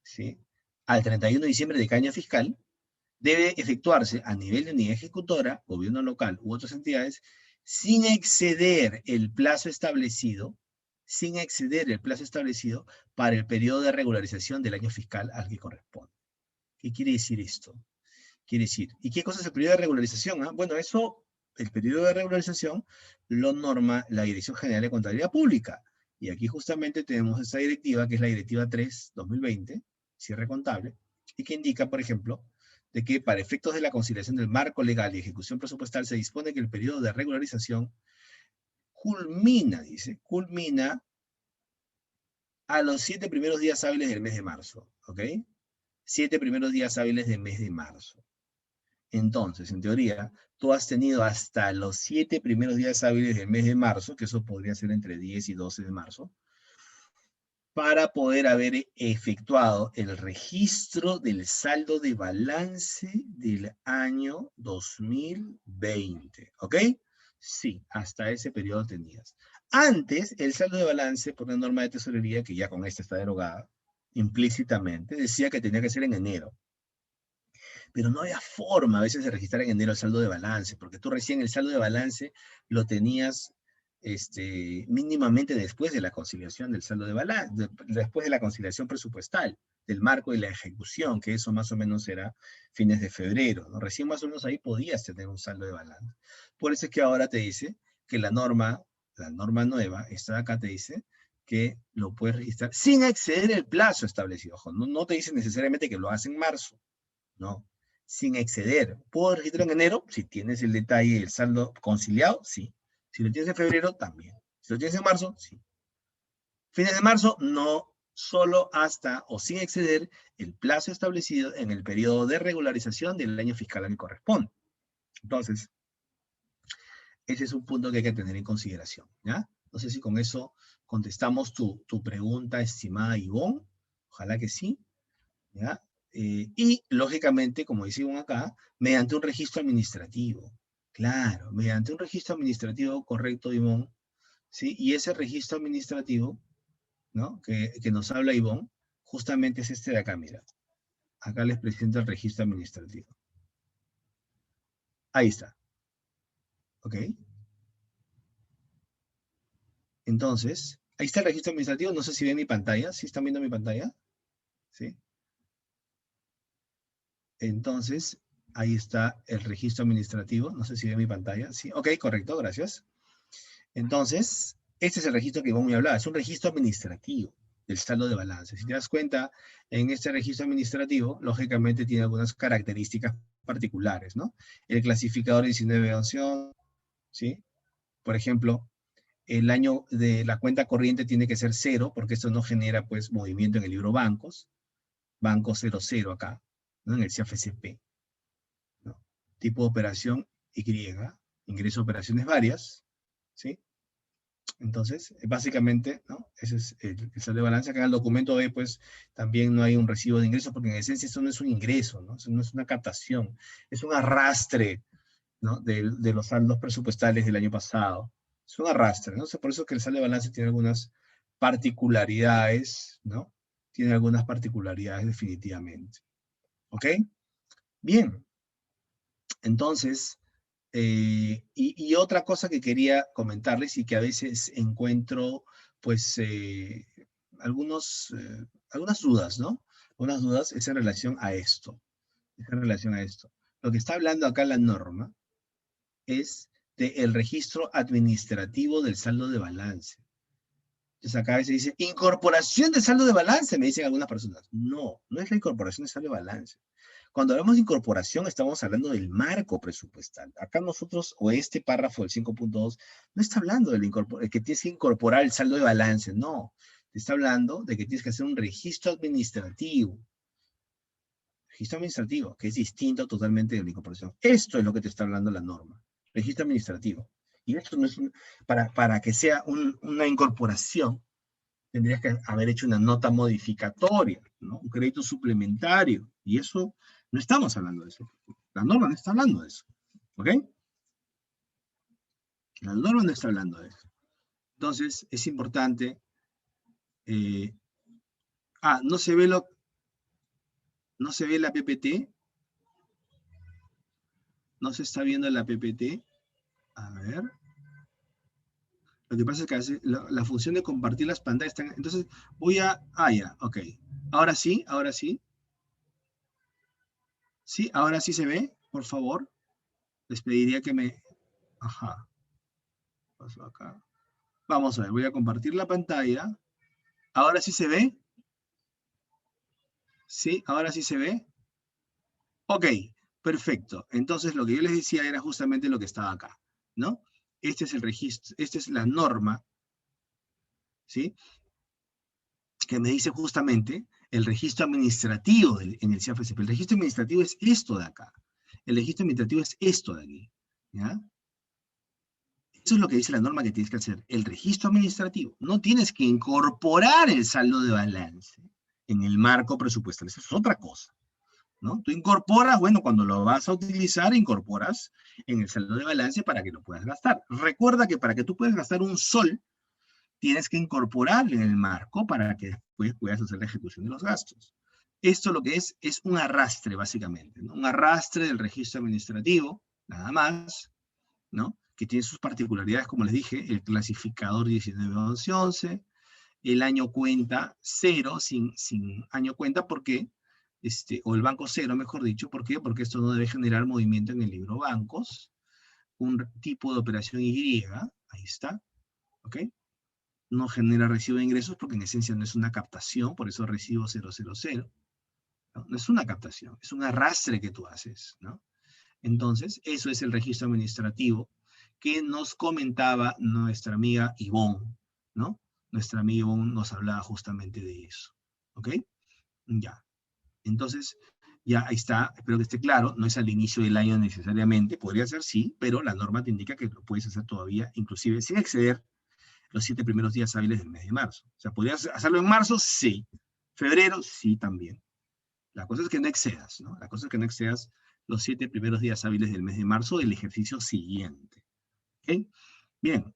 [SPEAKER 1] ¿sí? Al 31 de diciembre de cada año fiscal, debe efectuarse a nivel de unidad ejecutora, gobierno local u otras entidades, sin exceder el plazo establecido, para el periodo de regularización del año fiscal al que corresponde. ¿Qué quiere decir esto? Quiere decir, ¿y qué cosa es el periodo de regularización? Bueno, eso, el periodo de regularización lo norma la Dirección General de Contabilidad Pública. Y aquí justamente tenemos esta directiva, que es la Directiva 3/2020, cierre contable, y que indica, por ejemplo, de que para efectos de la conciliación del marco legal y ejecución presupuestal se dispone que el periodo de regularización culmina a los 7 primeros días hábiles del mes de marzo, ¿ok? 7 primeros días hábiles del mes de marzo. Entonces, en teoría, tú has tenido hasta los 7 primeros días hábiles del mes de marzo, que eso podría ser entre 10 y 12 de marzo, para poder haber efectuado el registro del saldo de balance del año 2020. ¿Ok? Sí, hasta ese periodo tenías. Antes, el saldo de balance, por una norma de tesorería, que ya con esta está derogada, implícitamente, decía que tenía que ser en enero. Pero no había forma a veces de registrar en enero el saldo de balance, porque tú recién el saldo de balance lo tenías mínimamente después de la conciliación del saldo de balance, después de la conciliación presupuestal, del marco y la ejecución, que eso más o menos era fines de febrero, ¿no? Recién más o menos ahí podías tener un saldo de balance. Por eso es que ahora te dice que la norma nueva, esta de acá te dice que lo puedes registrar sin exceder el plazo establecido. Ojo, no te dice necesariamente que lo hace en marzo, no, sin exceder. ¿Puedo registrar en enero? Si tienes el detalle del saldo conciliado, sí. Si lo tienes en febrero, también. Si lo tienes en marzo, sí. Fines de marzo, no, solo hasta o sin exceder el plazo establecido en el periodo de regularización del año fiscal al que corresponde. Entonces, ese es un punto que hay que tener en consideración, ¿ya? No sé si con eso contestamos tu pregunta, estimada Ivonne. Ojalá que sí, ¿ya? Y, lógicamente, como decimos acá, mediante un registro administrativo. Claro, mediante un registro administrativo correcto, Ivonne, ¿sí? Y ese registro administrativo, ¿no? Que nos habla Ivonne, justamente es este de acá, mira. Acá les presento el registro administrativo. Ahí está. ¿Ok? Entonces, ahí está el registro administrativo. No sé si ven mi pantalla. ¿Sí están viendo mi pantalla? ¿Sí? Entonces, ahí está el registro administrativo. No sé si ven mi pantalla. Sí, ok, correcto, gracias. Entonces, este es el registro que vos me hablabas. Es un registro administrativo del saldo de balance. Si te das cuenta, en este registro administrativo, lógicamente tiene algunas características particulares, ¿no? El clasificador 19 de opción, ¿sí? Por ejemplo, el año de la cuenta corriente tiene que ser 0, porque esto no genera, pues, movimiento en el libro bancos. Banco 00 acá, ¿no? En el CFCP, ¿no? Tipo de operación Y, ingreso a operaciones varias, ¿sí? Entonces, básicamente, ¿no? Ese es el saldo de balance. Acá en el documento B, pues, también no hay un recibo de ingreso, porque en esencia eso no es un ingreso, ¿no? Eso no es una captación, es un arrastre, ¿no? De los saldos presupuestales del año pasado. Es un arrastre, ¿no? O sea, por eso que el saldo de balance tiene algunas particularidades, ¿no? Tiene algunas particularidades definitivamente. ¿Ok? Bien. Entonces, y otra cosa que quería comentarles y que a veces encuentro, pues, algunas dudas, ¿no? Algunas dudas es en relación a esto. Es en relación a esto. Lo que está hablando acá la norma es del registro administrativo del saldo de balance. Entonces acá a veces dice, incorporación de saldo de balance, me dicen algunas personas. No, no es la incorporación de saldo de balance. Cuando hablamos de incorporación, estamos hablando del marco presupuestal. Acá nosotros, o este párrafo del 5.2, no está hablando de que tienes que incorporar el saldo de balance, no. Te está hablando de que tienes que hacer un registro administrativo. Registro administrativo, que es distinto totalmente de la incorporación. Esto es lo que te está hablando la norma. Registro administrativo. Y esto no es para que sea una incorporación, tendrías que haber hecho una nota modificatoria, ¿no? Un crédito suplementario. Y eso, no estamos hablando de eso. La norma no está hablando de eso. ¿Ok? La norma no está hablando de eso. Entonces, es importante. No se ve no se ve la PPT. No se está viendo la PPT. A ver. Lo que pasa es que a veces la función de compartir las pantallas está... Entonces, voy a... ya, ok. Ahora sí, ahora sí. Sí, ahora sí se ve, por favor. Les pediría que me... Ajá. Paso acá. Vamos a ver, voy a compartir la pantalla. ¿Ahora sí se ve? Sí, ahora sí se ve. Ok, perfecto. Entonces, lo que yo les decía era justamente lo que estaba acá, ¿no? Este es el registro, esta es la norma, ¿sí? Que me dice justamente el registro administrativo en el CIAFSP. El registro administrativo es esto de acá. El registro administrativo es esto de aquí, ¿ya? Eso es lo que dice la norma que tienes que hacer. El registro administrativo. No tienes que incorporar el saldo de balance en el marco presupuestal. Eso es otra cosa, ¿no? Tú incorporas, bueno, cuando lo vas a utilizar, incorporas en el saldo de balance para que lo puedas gastar. Recuerda que para que tú puedas gastar un sol, tienes que incorporarlo en el marco para que después puedas hacer la ejecución de los gastos. Esto lo que es un arrastre, básicamente, ¿no? Un arrastre del registro administrativo, nada más, ¿no? Que tiene sus particularidades, como les dije, el clasificador 191111, el año cuenta cero, sin año cuenta, ¿por qué? O el banco cero, mejor dicho, ¿por qué? Porque esto no debe generar movimiento en el libro bancos, un tipo de operación Y, ahí está, ¿ok? No genera recibo de ingresos porque en esencia no es una captación, por eso recibo 000, ¿no? No es una captación, es un arrastre que tú haces, ¿no? Entonces, eso es el registro administrativo que nos comentaba nuestra amiga Ivonne, ¿no? Nuestra amiga Ivonne nos hablaba justamente de eso, ¿ok? Ya. Entonces, ya ahí está, espero que esté claro, no es al inicio del año necesariamente, podría ser sí, pero la norma te indica que lo puedes hacer todavía, inclusive sin exceder los 7 primeros días hábiles del mes de marzo. O sea, ¿podrías hacerlo en marzo? Sí. ¿Febrero? Sí, también. La cosa es que no excedas, ¿no? La cosa es que no excedas los 7 primeros días hábiles del mes de marzo del ejercicio siguiente. ¿Ok? Bien.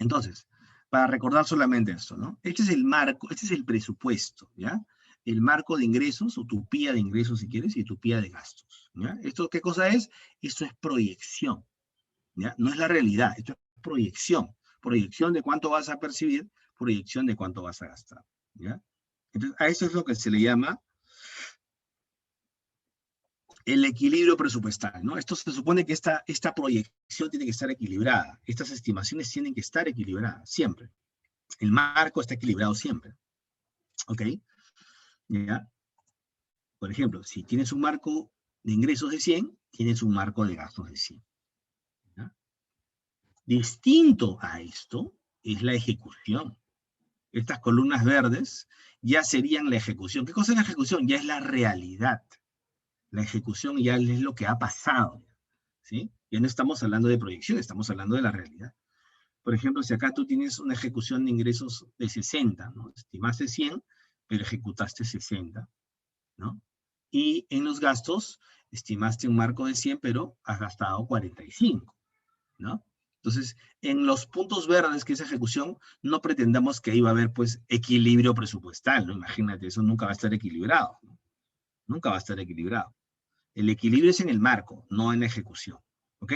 [SPEAKER 1] Entonces, para recordar solamente esto, ¿no? Este es el marco, este es el presupuesto, ¿ya? El marco de ingresos, o tu pía de ingresos si quieres, y tu pía de gastos, ¿ya? ¿Esto qué cosa es? Esto es proyección, ¿ya? No es la realidad, esto es proyección. Proyección de cuánto vas a percibir, proyección de cuánto vas a gastar, ¿ya? Entonces, a eso es lo que se le llama el equilibrio presupuestal, ¿no? Esto se supone que esta proyección tiene que estar equilibrada, estas estimaciones tienen que estar equilibradas, siempre. El marco está equilibrado siempre, ¿ok? ¿Ya? Por ejemplo, si tienes un marco de ingresos de 100, tienes un marco de gastos de 100. ¿Ya? Distinto a esto es la ejecución. Estas columnas verdes ya serían la ejecución. ¿Qué cosa es la ejecución? Ya es la realidad. La ejecución ya es lo que ha pasado, ¿sí? Ya no estamos hablando de proyección, estamos hablando de la realidad. Por ejemplo, si acá tú tienes una ejecución de ingresos de 60, ¿no? Estimaste 100, pero ejecutaste 60, ¿no? Y en los gastos, estimaste un marco de 100, pero has gastado 45, ¿no? Entonces, en los puntos verdes, que es ejecución, no pretendamos que ahí va a haber, pues, equilibrio presupuestal, ¿no? Imagínate, eso nunca va a estar equilibrado, ¿no? Nunca va a estar equilibrado. El equilibrio es en el marco, no en la ejecución, ¿ok?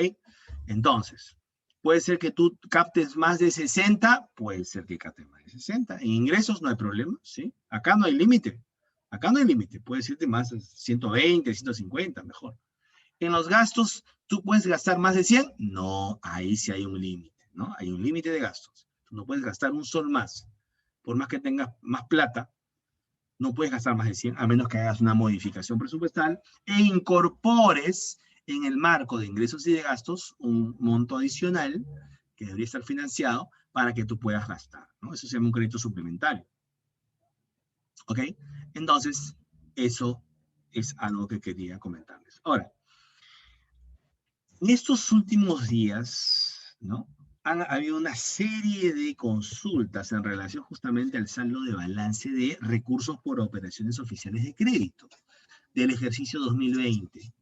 [SPEAKER 1] Entonces, puede ser que tú captes más de 60, puede ser que captes más de 60. En ingresos no hay problema, ¿sí? Acá no hay límite. Acá no hay límite. Puedes irte más de 120, 150, mejor. En los gastos, ¿tú puedes gastar más de 100? No, ahí sí hay un límite, ¿no? Hay un límite de gastos. Tú no puedes gastar un sol más. Por más que tengas más plata, no puedes gastar más de 100, a menos que hagas una modificación presupuestal e incorpores en el marco de ingresos y de gastos un monto adicional que debería estar financiado para que tú puedas gastar, ¿no? Eso se llama un crédito suplementario. ¿Ok? Entonces, eso es algo que quería comentarles. Ahora, en estos últimos días, ¿no? Ha habido una serie de consultas en relación justamente al saldo de balance de recursos por operaciones oficiales de crédito del ejercicio 2020.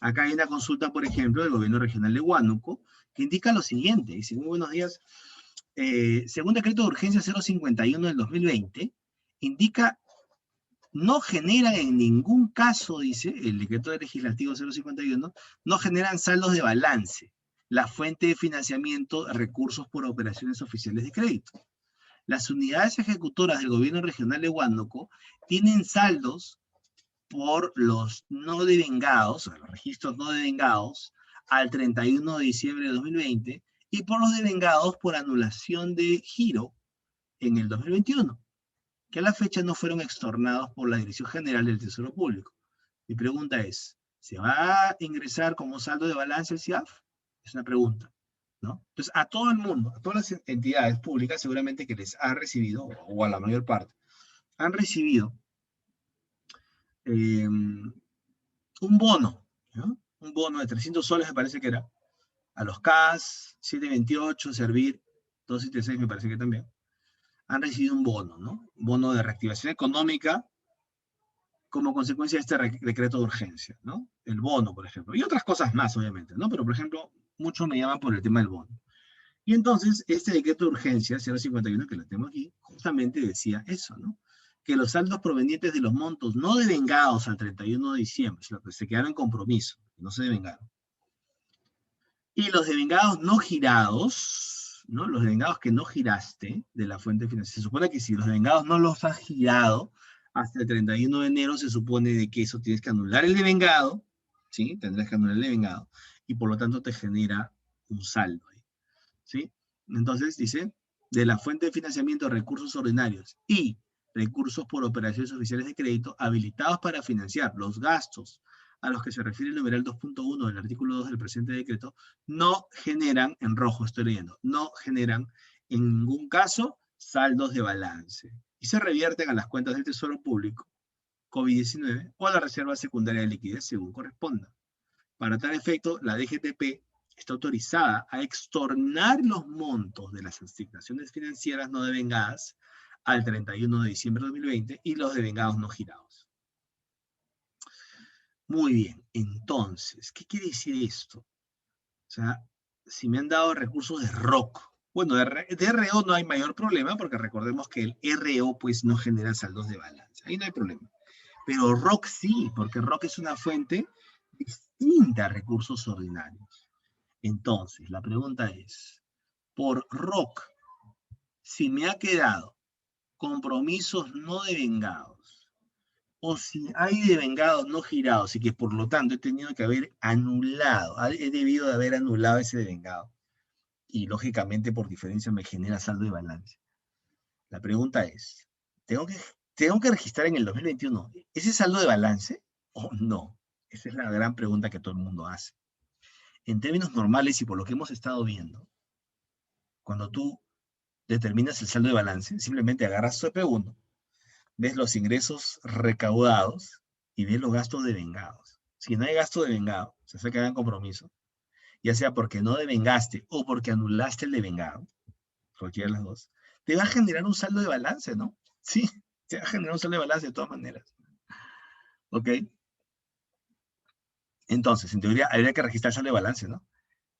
[SPEAKER 1] Acá hay una consulta, por ejemplo, del gobierno regional de Huánuco, que indica lo siguiente. Dice, muy buenos días. Según decreto de urgencia 051 del 2020, indica, no generan en ningún caso, dice el decreto legislativo 051, no generan saldos de balance, la fuente de financiamiento, recursos por operaciones oficiales de crédito. Las unidades ejecutoras del gobierno regional de Huánuco tienen saldos por los no devengados, o sea, los registros no devengados, al 31 de diciembre de 2020, y por los devengados por anulación de giro en el 2021, que a la fecha no fueron extornados por la Dirección General del Tesoro Público. Mi pregunta es, ¿se va a ingresar como saldo de balance el CIAF? Es una pregunta, ¿no? Entonces, a todo el mundo, a todas las entidades públicas, seguramente que les ha recibido, o a la mayor parte, han recibido un bono, ¿no? Un bono de 300 soles, me parece que era, a los CAS, 728, Servir, 276 me parece que también, han recibido un bono, ¿no? Un bono de reactivación económica como consecuencia de este decreto de urgencia, ¿no? El bono, por ejemplo, y otras cosas más, obviamente, ¿no? Pero, por ejemplo, mucho me llaman por el tema del bono. Y entonces, este decreto de urgencia, 051, que lo tengo aquí, justamente decía eso, ¿no? Que los saldos provenientes de los montos no devengados al 31 de diciembre, los que se quedaron en compromiso, no se devengaron, y los devengados no girados, ¿no? Los devengados que no giraste de la fuente financiera. Se supone que si los devengados no los has girado hasta el 31 de enero, se supone de que eso tienes que anular el devengado, ¿sí? Tendrás que anular el devengado, y por lo tanto te genera un saldo, ¿sí? Entonces dice, de la fuente de financiamiento de recursos ordinarios y recursos por operaciones oficiales de crédito habilitados para financiar los gastos a los que se refiere el numeral 2.1 del artículo 2 del presente decreto, no generan, en rojo estoy leyendo, no generan en ningún caso saldos de balance y se revierten a las cuentas del Tesoro Público, COVID-19 o a la reserva secundaria de liquidez según corresponda. Para tal efecto, la DGTP está autorizada a extornar los montos de las asignaciones financieras no devengadas al 31 de diciembre de 2020 y los devengados no girados. Muy bien, entonces, ¿qué quiere decir esto? O sea, si me han dado recursos de ROC, bueno, de RO no hay mayor problema porque recordemos que el RO pues no genera saldos de balance, ahí no hay problema. Pero ROC sí, porque ROC es una fuente distinta a recursos ordinarios. Entonces, la pregunta es, por ROC, si me ha quedado compromisos no devengados, o si hay devengados no girados, y que por lo tanto he tenido que haber anulado, he debido de haber anulado ese devengado, y lógicamente por diferencia me genera saldo de balance. La pregunta es, ¿tengo que registrar en el 2021 ese saldo de balance o no? Esa es la gran pregunta que todo el mundo hace. En términos normales y por lo que hemos estado viendo, cuando tú determinas el saldo de balance, simplemente agarras tu EP1, ves los ingresos recaudados y ves los gastos devengados. Si no hay gasto devengado, se queda en compromiso, ya sea porque no devengaste o porque anulaste el devengado, cualquiera de las dos, te va a generar un saldo de balance, ¿no? Sí, te va a generar un saldo de balance de todas maneras. ¿Ok? Entonces, en teoría, habría que registrar el saldo de balance, ¿no?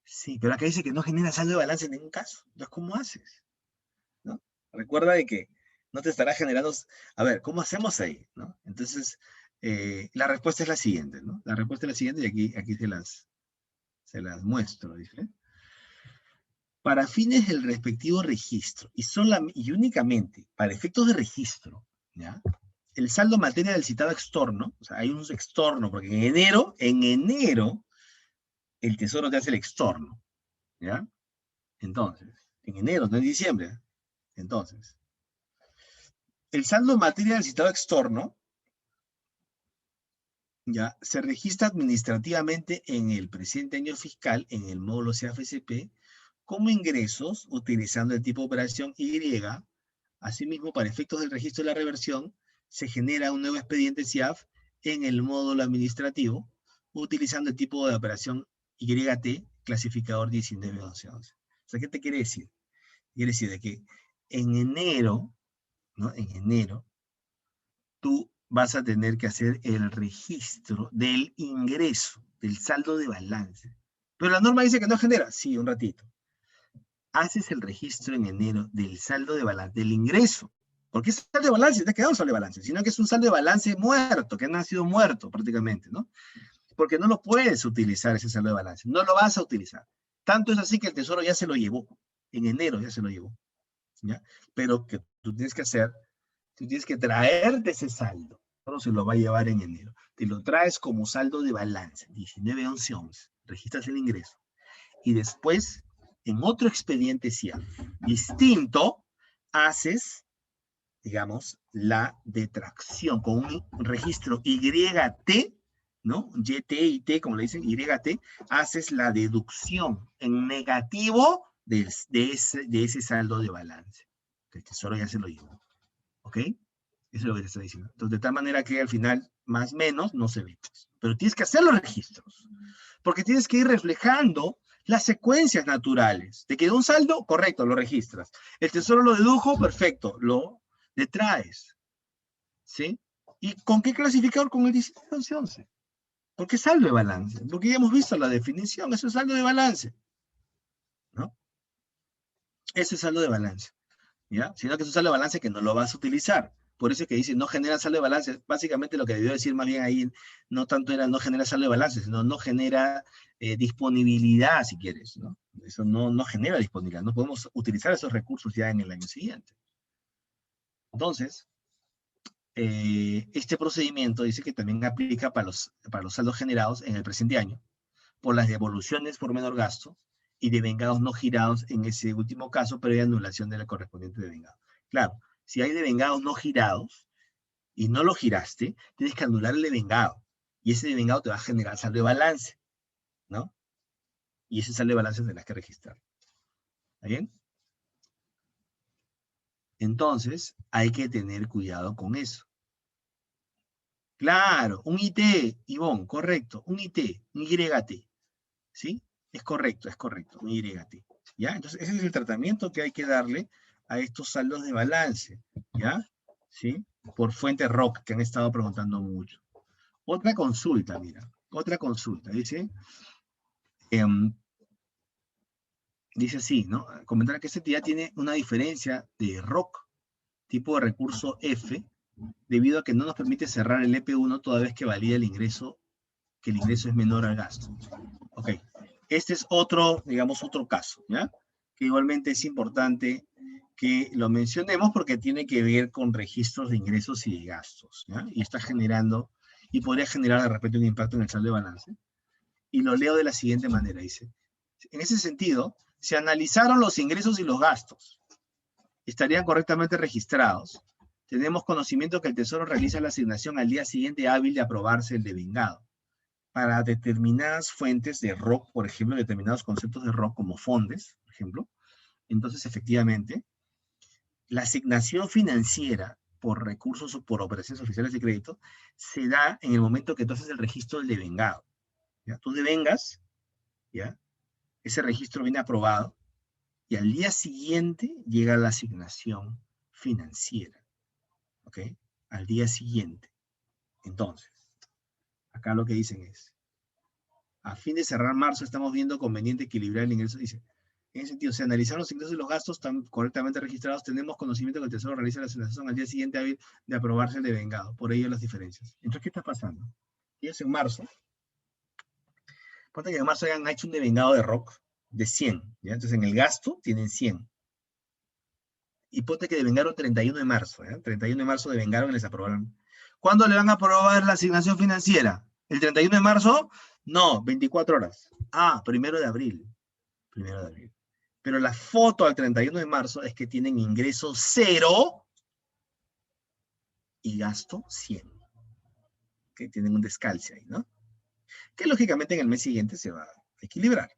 [SPEAKER 1] Sí, pero acá dice que no genera saldo de balance en ningún caso. Entonces, ¿cómo haces? ¿No? Recuerda de que no te estará generando... A ver, ¿cómo hacemos ahí? ¿No? Entonces, la respuesta es la siguiente, ¿no? La respuesta es la siguiente y aquí se las muestro, ¿dice? Para fines del respectivo registro y únicamente para efectos de registro, ¿ya? El saldo en materia del citado extorno, o sea, hay un extorno, porque en enero, el Tesoro te hace el extorno, ¿ya? Entonces, en enero, no en diciembre, Entonces, el saldo en materia del citado extorno, ya, se registra administrativamente en el presente año fiscal, en el módulo CAFCP, como ingresos, utilizando el tipo de operación Y. Asimismo, para efectos del registro de la reversión, se genera un nuevo expediente CIAF en el módulo administrativo, utilizando el tipo de operación YT, clasificador 191111. O sea, ¿qué te quiere decir? Quiere decir de que en enero, ¿no? En enero, tú vas a tener que hacer el registro del ingreso, del saldo de balance. Pero la norma dice que no genera. Sí, un ratito. Haces el registro en enero del saldo de balance, del ingreso. ¿Por qué saldo de balance? No es que no es un saldo de balance, sino que es un saldo de balance muerto, que ha nacido muerto prácticamente, ¿no? Porque no lo puedes utilizar ese saldo de balance, no lo vas a utilizar. Tanto es así que el Tesoro ya se lo llevó, en enero ya se lo llevó, ¿ya? Pero que tú tienes que hacer, tú tienes que traerte ese saldo, no se lo va a llevar en enero. Te lo traes como saldo de balance, 19-11-11, registras el ingreso. Y después, en otro expediente CIAF distinto, haces, digamos, la detracción con un registro YT, ¿no? YT y T, como le dicen, YT, haces la deducción en negativo de ese saldo de balance. Que el Tesoro ya se lo llevó. ¿Ok? Eso es lo que te estoy diciendo. Entonces, de tal manera que al final, más o menos, no se ve. Pero tienes que hacer los registros. Porque tienes que ir reflejando las secuencias naturales. ¿Te quedó un saldo? Correcto, lo registras. El Tesoro lo dedujo, perfecto, lo detraes. ¿Sí? ¿Y con qué clasificador? Con el 19-11. Porque es saldo de balance. Porque ya hemos visto la definición, eso es saldo de balance. ¿No? Eso es saldo de balance. ¿Ya? Sino que es un saldo de balance que no lo vas a utilizar. Por eso es que dice no genera saldo de balance. Básicamente lo que debió decir más bien ahí, no tanto era no genera saldo de balance, sino no genera disponibilidad, si quieres, ¿no? Eso no genera disponibilidad. No podemos utilizar esos recursos ya en el año siguiente. Entonces, este procedimiento dice que también aplica para los saldos generados en el presente año, por las devoluciones por menor gasto y devengados no girados en ese último caso, previa anulación de la correspondiente devengado. Claro, si hay devengados no girados y no lo giraste, tienes que anular el devengado. Y ese devengado te va a generar saldo de balance, ¿no? Y ese saldo de balance tendrás que registrar. ¿Está bien? Entonces, hay que tener cuidado con eso. Claro, un IT, Ivonne, correcto, un IT, un YT, ¿sí? Es correcto, un YT, ¿ya? Entonces, ese es el tratamiento que hay que darle a estos saldos de balance, ¿ya? ¿Sí? Por fuente ROC, que han estado preguntando mucho. Otra consulta, mira, otra consulta, dice así, ¿no? Comentar que esta entidad tiene una diferencia de ROC, tipo de recurso F, debido a que no nos permite cerrar el EP1 toda vez que valida el ingreso, que el ingreso es menor al gasto. Ok, este es otro, digamos, otro caso, ¿ya? Que igualmente es importante que lo mencionemos porque tiene que ver con registros de ingresos y de gastos, ¿ya? Y está generando, y podría generar de repente un impacto en el saldo de balance. Y lo leo de la siguiente manera, dice. En ese sentido, se analizaron los ingresos y los gastos. Estarían correctamente registrados. Tenemos conocimiento que el Tesoro realiza la asignación al día siguiente hábil de aprobarse el devengado. Para determinadas fuentes de ROC, por ejemplo, determinados conceptos de ROC como fondes, por ejemplo, entonces efectivamente, la asignación financiera por recursos o por operaciones oficiales de crédito se da en el momento que tú haces el registro del devengado. ¿Ya? Tú devengas, ¿ya? Ese registro viene aprobado y al día siguiente llega la asignación financiera. ¿Ok? Al día siguiente. Entonces, acá lo que dicen es, a fin de cerrar marzo, estamos viendo conveniente equilibrar el ingreso. Dice, en ese sentido, si analizar los ingresos y los gastos están correctamente registrados, tenemos conocimiento que el Tesoro realiza la asignación al día siguiente hábil de aprobarse el devengado. Por ello las diferencias. Entonces, ¿qué está pasando? Ellos en marzo, ponte que en marzo hayan hecho un devengado de ROC de 100. ¿Ya? Entonces, en el gasto tienen 100. Y ponte que devengaron 31 de marzo. ¿Ya? 31 de marzo devengaron y les aprobaron. ¿Cuándo le van a aprobar la asignación financiera? ¿El 31 de marzo? No, 24 horas. Ah, 1 de abril. 1 de abril. Pero la foto al 31 de marzo es que tienen ingreso 0 y gasto 100. Que tienen un descalce ahí, ¿no? Que lógicamente en el mes siguiente se va a equilibrar.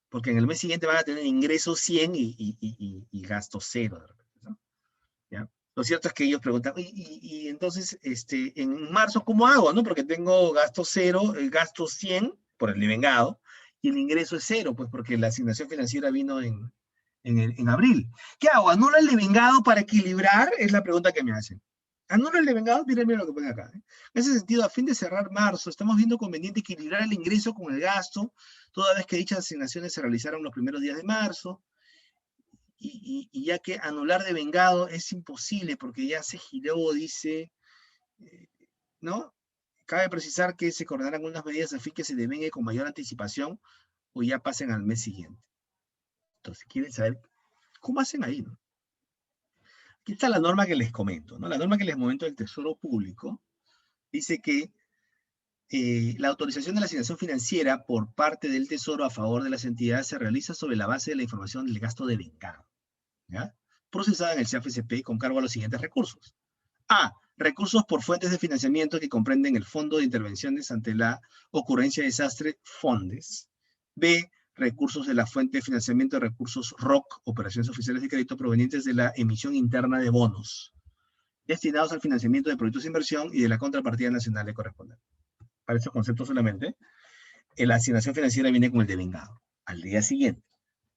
[SPEAKER 1] Porque en el mes siguiente van a tener ingresos 100 y gasto 0, de repente, ¿no? ¿Ya? Lo cierto es que ellos preguntan, y entonces, en marzo, ¿cómo hago? ¿No? Porque tengo gasto 0, el gasto 100 por el devengado, y el ingreso es 0, pues porque la asignación financiera vino en abril. ¿Qué hago? ¿Anulo el devengado para equilibrar? Es la pregunta que me hacen. ¿Anulo el devengado? Miren lo que pone acá. En ese sentido, a fin de cerrar marzo, estamos viendo conveniente equilibrar el ingreso con el gasto, toda vez que dichas asignaciones se realizaron los primeros días de marzo, y ya que anular devengado es imposible, porque ya se giró, dice, ¿no? Cabe precisar que se coordinarán algunas medidas a fin que se devengue con mayor anticipación o ya pasen al mes siguiente. Entonces, quieren saber cómo hacen ahí, ¿no? Aquí está la norma que les comento, ¿no? La norma que les comento del Tesoro Público dice que la autorización de la asignación financiera por parte del Tesoro a favor de las entidades se realiza sobre la base de la información del gasto devengado, ¿ya? Procesada en el CAFSP con cargo a los siguientes recursos. A. Recursos por fuentes de financiamiento que comprenden el Fondo de Intervenciones ante la ocurrencia de desastre, FONDES. B. Recursos de la fuente de financiamiento de recursos ROC, operaciones oficiales de crédito provenientes de la emisión interna de bonos, destinados al financiamiento de proyectos de inversión y de la contrapartida nacional de correspondiente. Para estos conceptos solamente, la asignación financiera viene con el devengado. Al día siguiente,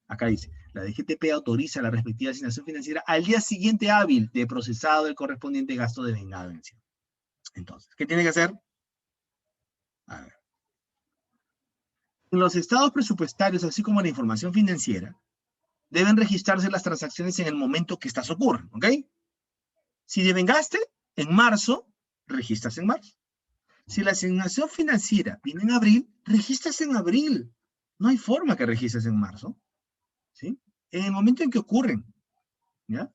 [SPEAKER 1] acá dice, la DGTP autoriza la respectiva asignación financiera al día siguiente hábil de procesado del correspondiente gasto devengado en sí. Entonces, ¿qué tiene que hacer? A ver. En los estados presupuestarios, así como en la información financiera, deben registrarse las transacciones en el momento que estas ocurren, ¿ok? Si devengaste en marzo, registras en marzo. Si la asignación financiera viene en abril, registras en abril. No hay forma que registres en marzo, ¿sí? En el momento en que ocurren, ¿ya?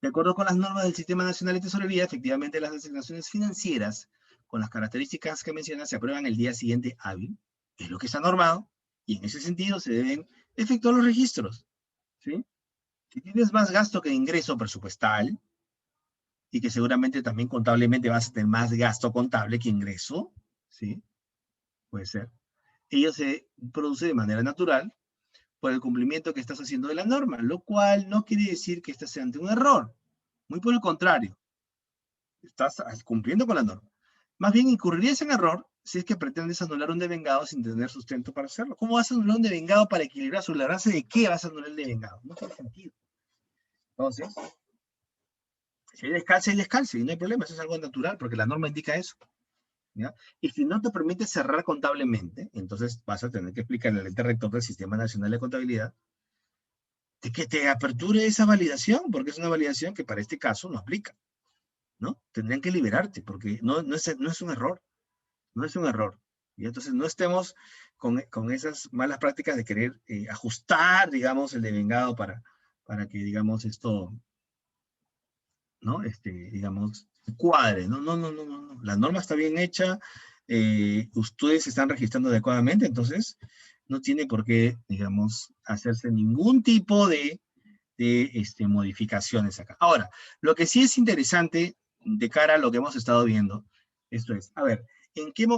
[SPEAKER 1] De acuerdo con las normas del Sistema Nacional de Tesorería, efectivamente las asignaciones financieras con las características que mencionas se aprueban el día siguiente hábil, es lo que está normado, y en ese sentido se deben efectuar los registros, ¿sí? Si tienes más gasto que ingreso presupuestal, y que seguramente también contablemente vas a tener más gasto contable que ingreso, ¿sí? Puede ser. Ello se produce de manera natural por el cumplimiento que estás haciendo de la norma, lo cual no quiere decir que estás ante un error. Muy por el contrario, estás cumpliendo con la norma. Más bien incurrirías en error si es que pretendes anular un devengado sin tener sustento para hacerlo. ¿Cómo vas a anular un devengado para equilibrar? ¿Sobre la base de qué vas a anular el devengado? No tiene sentido. Entonces, si hay descalce, y no hay problema, eso es algo natural, porque la norma indica eso, ¿ya? Y si no te permite cerrar contablemente, entonces vas a tener que explicarle al ente rector del Sistema Nacional de Contabilidad de que te aperture esa validación, porque es una validación que para este caso no aplica, ¿no? Tendrían que liberarte, porque no es un error, no es un error. Y entonces no estemos con esas malas prácticas de querer ajustar, digamos, el devengado para que, digamos, esto, ¿no? Digamos, cuadre, ¿no? No. La norma está bien hecha, ustedes se están registrando adecuadamente, entonces no tiene por qué, digamos, hacerse ningún tipo de modificaciones acá. Ahora, lo que sí es interesante de cara a lo que hemos estado viendo, esto es, a ver,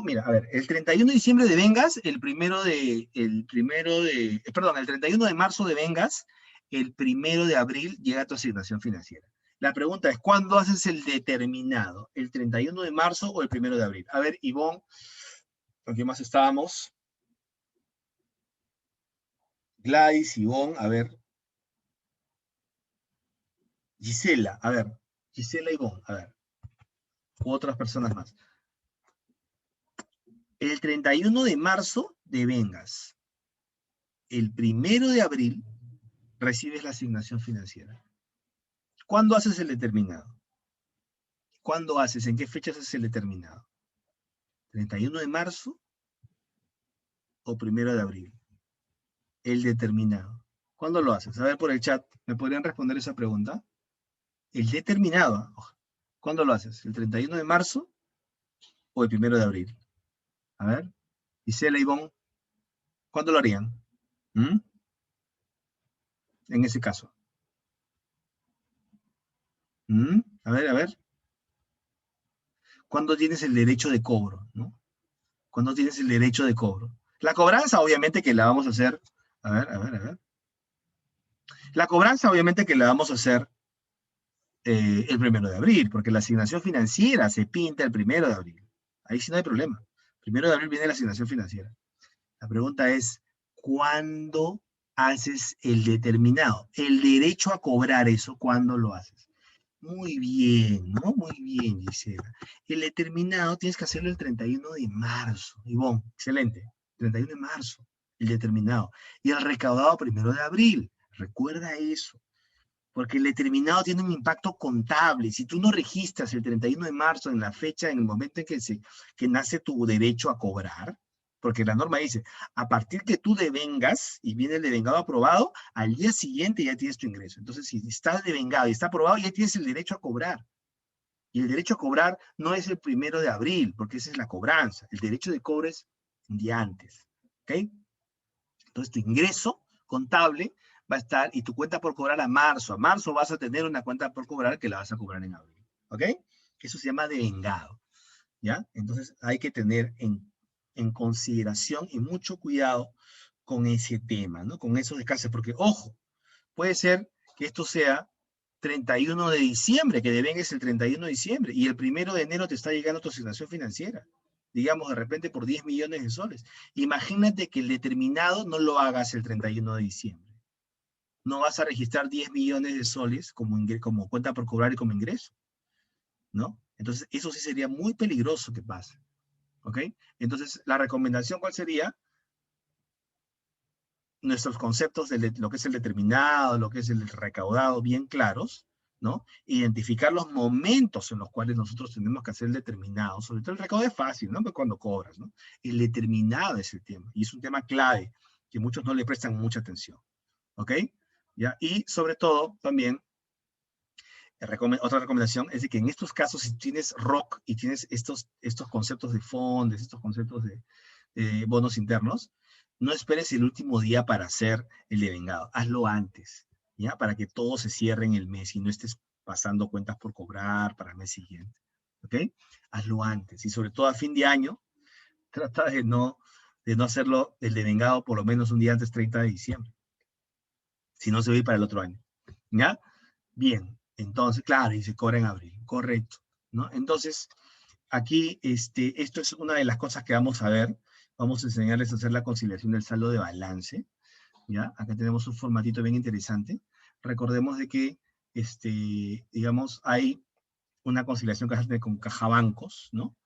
[SPEAKER 1] mira, a ver, el 31 de diciembre de vengas, el 31 de marzo de vengas, el 1 de abril llega tu asignación financiera. La pregunta es, ¿cuándo haces el determinado? ¿El 31 de marzo o el 1 de abril? A ver, Ivonne, ¿con quién más estábamos? Gladys, Ivonne, a ver. Gisela, a ver. Gisela, Ivonne, a ver. U otras personas más. El 31 de marzo devengas. El 1 de abril recibes la asignación financiera. ¿Cuándo haces el determinado? ¿Cuándo haces? ¿En qué fechas haces el determinado? ¿31 de marzo o 1 de abril? El determinado. ¿Cuándo lo haces? A ver por el chat, ¿me podrían responder esa pregunta? El determinado. ¿Cuándo lo haces? ¿El 31 de marzo o el 1 de abril? A ver. Gisela, Ivonne, ¿cuándo lo harían? ¿Mm? en ese caso? A ver, a ver. ¿Cuándo tienes el derecho de cobro? ¿No? ¿Cuándo tienes el derecho de cobro? La cobranza, obviamente, que la vamos a hacer. A ver, a ver, a ver. La cobranza, obviamente, que la vamos a hacer el 1 de abril, porque la asignación financiera se pinta el 1 de abril. Ahí sí no hay problema. 1 de abril viene la asignación financiera. La pregunta es, ¿cuándo haces el determinado? El derecho a cobrar eso, ¿cuándo lo haces? Muy bien, ¿no? Muy bien, Gisela. El determinado tienes que hacerlo el 31 de marzo. Ivonne, excelente. 31 de marzo, el determinado. Y el recaudado 1 de abril. Recuerda eso. Porque el determinado tiene un impacto contable. Si tú no registras el 31 de marzo en la fecha, en el momento en que nace tu derecho a cobrar, porque la norma dice, a partir que tú devengas y viene el devengado aprobado, al día siguiente ya tienes tu ingreso. Entonces, si está devengado y está aprobado, ya tienes el derecho a cobrar. Y el derecho a cobrar no es el 1 de abril, porque esa es la cobranza. El derecho de cobro es un día antes. ¿Ok? Entonces, tu ingreso contable va a estar, y tu cuenta por cobrar a marzo. A marzo vas a tener una cuenta por cobrar que la vas a cobrar en abril. ¿Ok? Eso se llama devengado. ¿Ya? Entonces, hay que tener en consideración y mucho cuidado con ese tema, ¿no? Con esos descansos, porque, ojo, puede ser que esto sea 31 de diciembre, que devengues el 31 de diciembre, y el 1 de enero te está llegando tu asignación financiera, digamos, de repente por 10 millones de soles. Imagínate que el determinado no lo hagas el 31 de diciembre. No vas a registrar 10 millones de soles como cuenta por cobrar y como ingreso, ¿no? Entonces, eso sí sería muy peligroso que pase, ¿ok? Entonces, la recomendación, ¿cuál sería? Nuestros conceptos de lo que es el determinado, lo que es el recaudado bien claros, ¿no? Identificar los momentos en los cuales nosotros tenemos que hacer el determinado, sobre todo el recaudado es fácil, ¿no? Pues cuando cobras, ¿no? El determinado es el tema, y es un tema clave, que muchos no le prestan mucha atención, ¿ok? ¿Ya? Y sobre todo, también, otra recomendación es de que en estos casos, si tienes ROC y tienes estos conceptos de fondos, estos conceptos de bonos internos, no esperes el último día para hacer el devengado. Hazlo antes, ¿ya? Para que todo se cierre en el mes y no estés pasando cuentas por cobrar para el mes siguiente, ¿ok? Hazlo antes. Y sobre todo a fin de año, trata de no hacerlo el devengado por lo menos un día antes, 30 de diciembre. Si no, se va a ir para el otro año, ¿ya? Bien, entonces, claro, y se cobra en abril, correcto, ¿no? Entonces, aquí, esto es una de las cosas que vamos a ver. Vamos a enseñarles a hacer la conciliación del saldo de balance, ¿ya? Acá tenemos un formatito bien interesante. Recordemos de que, digamos, hay una conciliación que se hace con cajabancos, ¿no?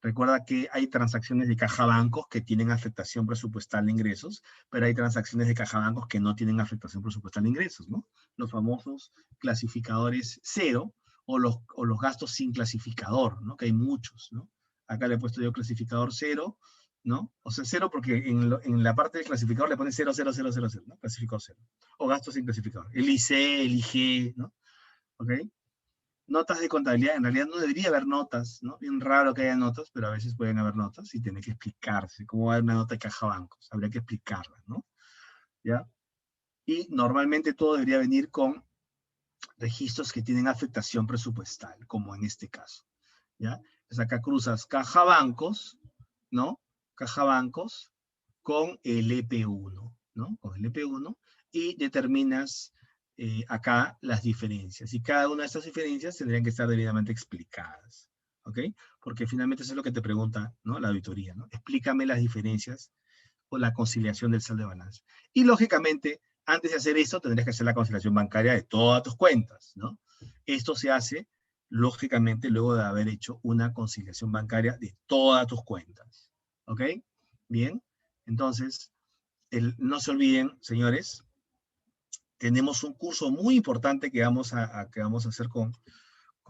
[SPEAKER 1] Recuerda que hay transacciones de cajabancos que tienen afectación presupuestal de ingresos, pero hay transacciones de cajabancos que no tienen afectación presupuestal de ingresos, ¿no? Los famosos clasificadores cero o los gastos sin clasificador, ¿no? Que hay muchos, ¿no? Acá le he puesto yo clasificador cero, ¿no? O sea, cero porque en la parte del clasificador le pone 0, 0, 0, 0, 0, ¿no? Clasificador cero. O gastos sin clasificador. El IC, el IG, ¿no? ¿Ok? Notas de contabilidad, en realidad no debería haber notas, ¿no? Bien raro que haya notas, pero a veces pueden haber notas y tiene que explicarse. ¿Cómo va a haber una nota de caja bancos? Habría que explicarla, ¿no? ¿Ya? Y normalmente todo debería venir con registros que tienen afectación presupuestal, como en este caso, ¿ya? Entonces acá cruzas caja bancos, ¿no? Caja bancos con el EP1, ¿no? Con el EP1 y determinas acá las diferencias. Y cada una de estas diferencias tendrían que estar debidamente explicadas, ¿ok? Porque finalmente eso es lo que te pregunta, ¿no? La auditoría, ¿no? Explícame las diferencias o la conciliación del saldo de balance. Y lógicamente, antes de hacer esto, tendrías que hacer la conciliación bancaria de todas tus cuentas, ¿no? Esto se hace, lógicamente, luego de haber hecho una conciliación bancaria de todas tus cuentas, ¿ok? Bien, entonces, no se olviden, señores, tenemos un curso muy importante que vamos a hacer con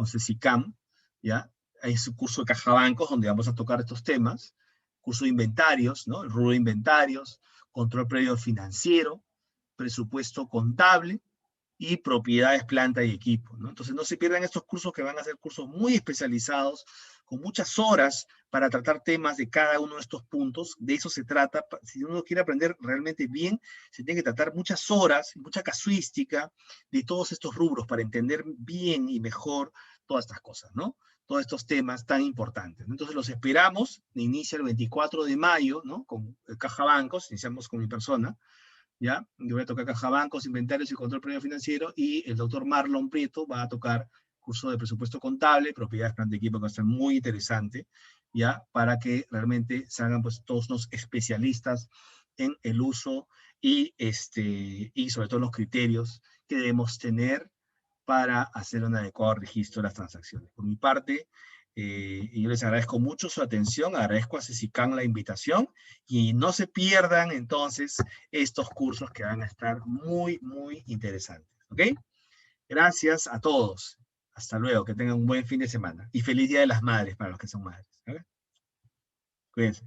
[SPEAKER 1] CECICAM, ¿ya? Es un curso de caja bancos donde vamos a tocar estos temas, curso de inventarios, ¿no? El rubro de inventarios, control previo financiero, presupuesto contable y propiedades, planta y equipo, ¿no? Entonces no se pierdan estos cursos que van a ser cursos muy especializados, con muchas horas para tratar temas de cada uno de estos puntos. De eso se trata. Si uno quiere aprender realmente bien, se tiene que tratar muchas horas, mucha casuística de todos estos rubros para entender bien y mejor todas estas cosas, ¿no? Todos estos temas tan importantes. Entonces los esperamos, inicia el 24 de mayo, ¿no? Con Caja Bancos, iniciamos con mi persona, ¿ya? Yo voy a tocar Caja Bancos, Inventarios y Control Previo Financiero, y el doctor Marlon Prieto va a tocar curso de presupuesto contable, propiedades, planta de equipo, que va a ser muy interesante, ¿ya? Para que realmente salgan pues todos los especialistas en el uso y sobre todo los criterios que debemos tener para hacer un adecuado registro de las transacciones. Por mi parte, yo les agradezco mucho su atención, agradezco a Cecican la invitación, y no se pierdan entonces estos cursos que van a estar muy, muy interesantes. ¿Ok? Gracias a todos. Hasta luego, que tengan un buen fin de semana. Y feliz Día de las Madres para los que son madres. ¿Ok? Cuídense.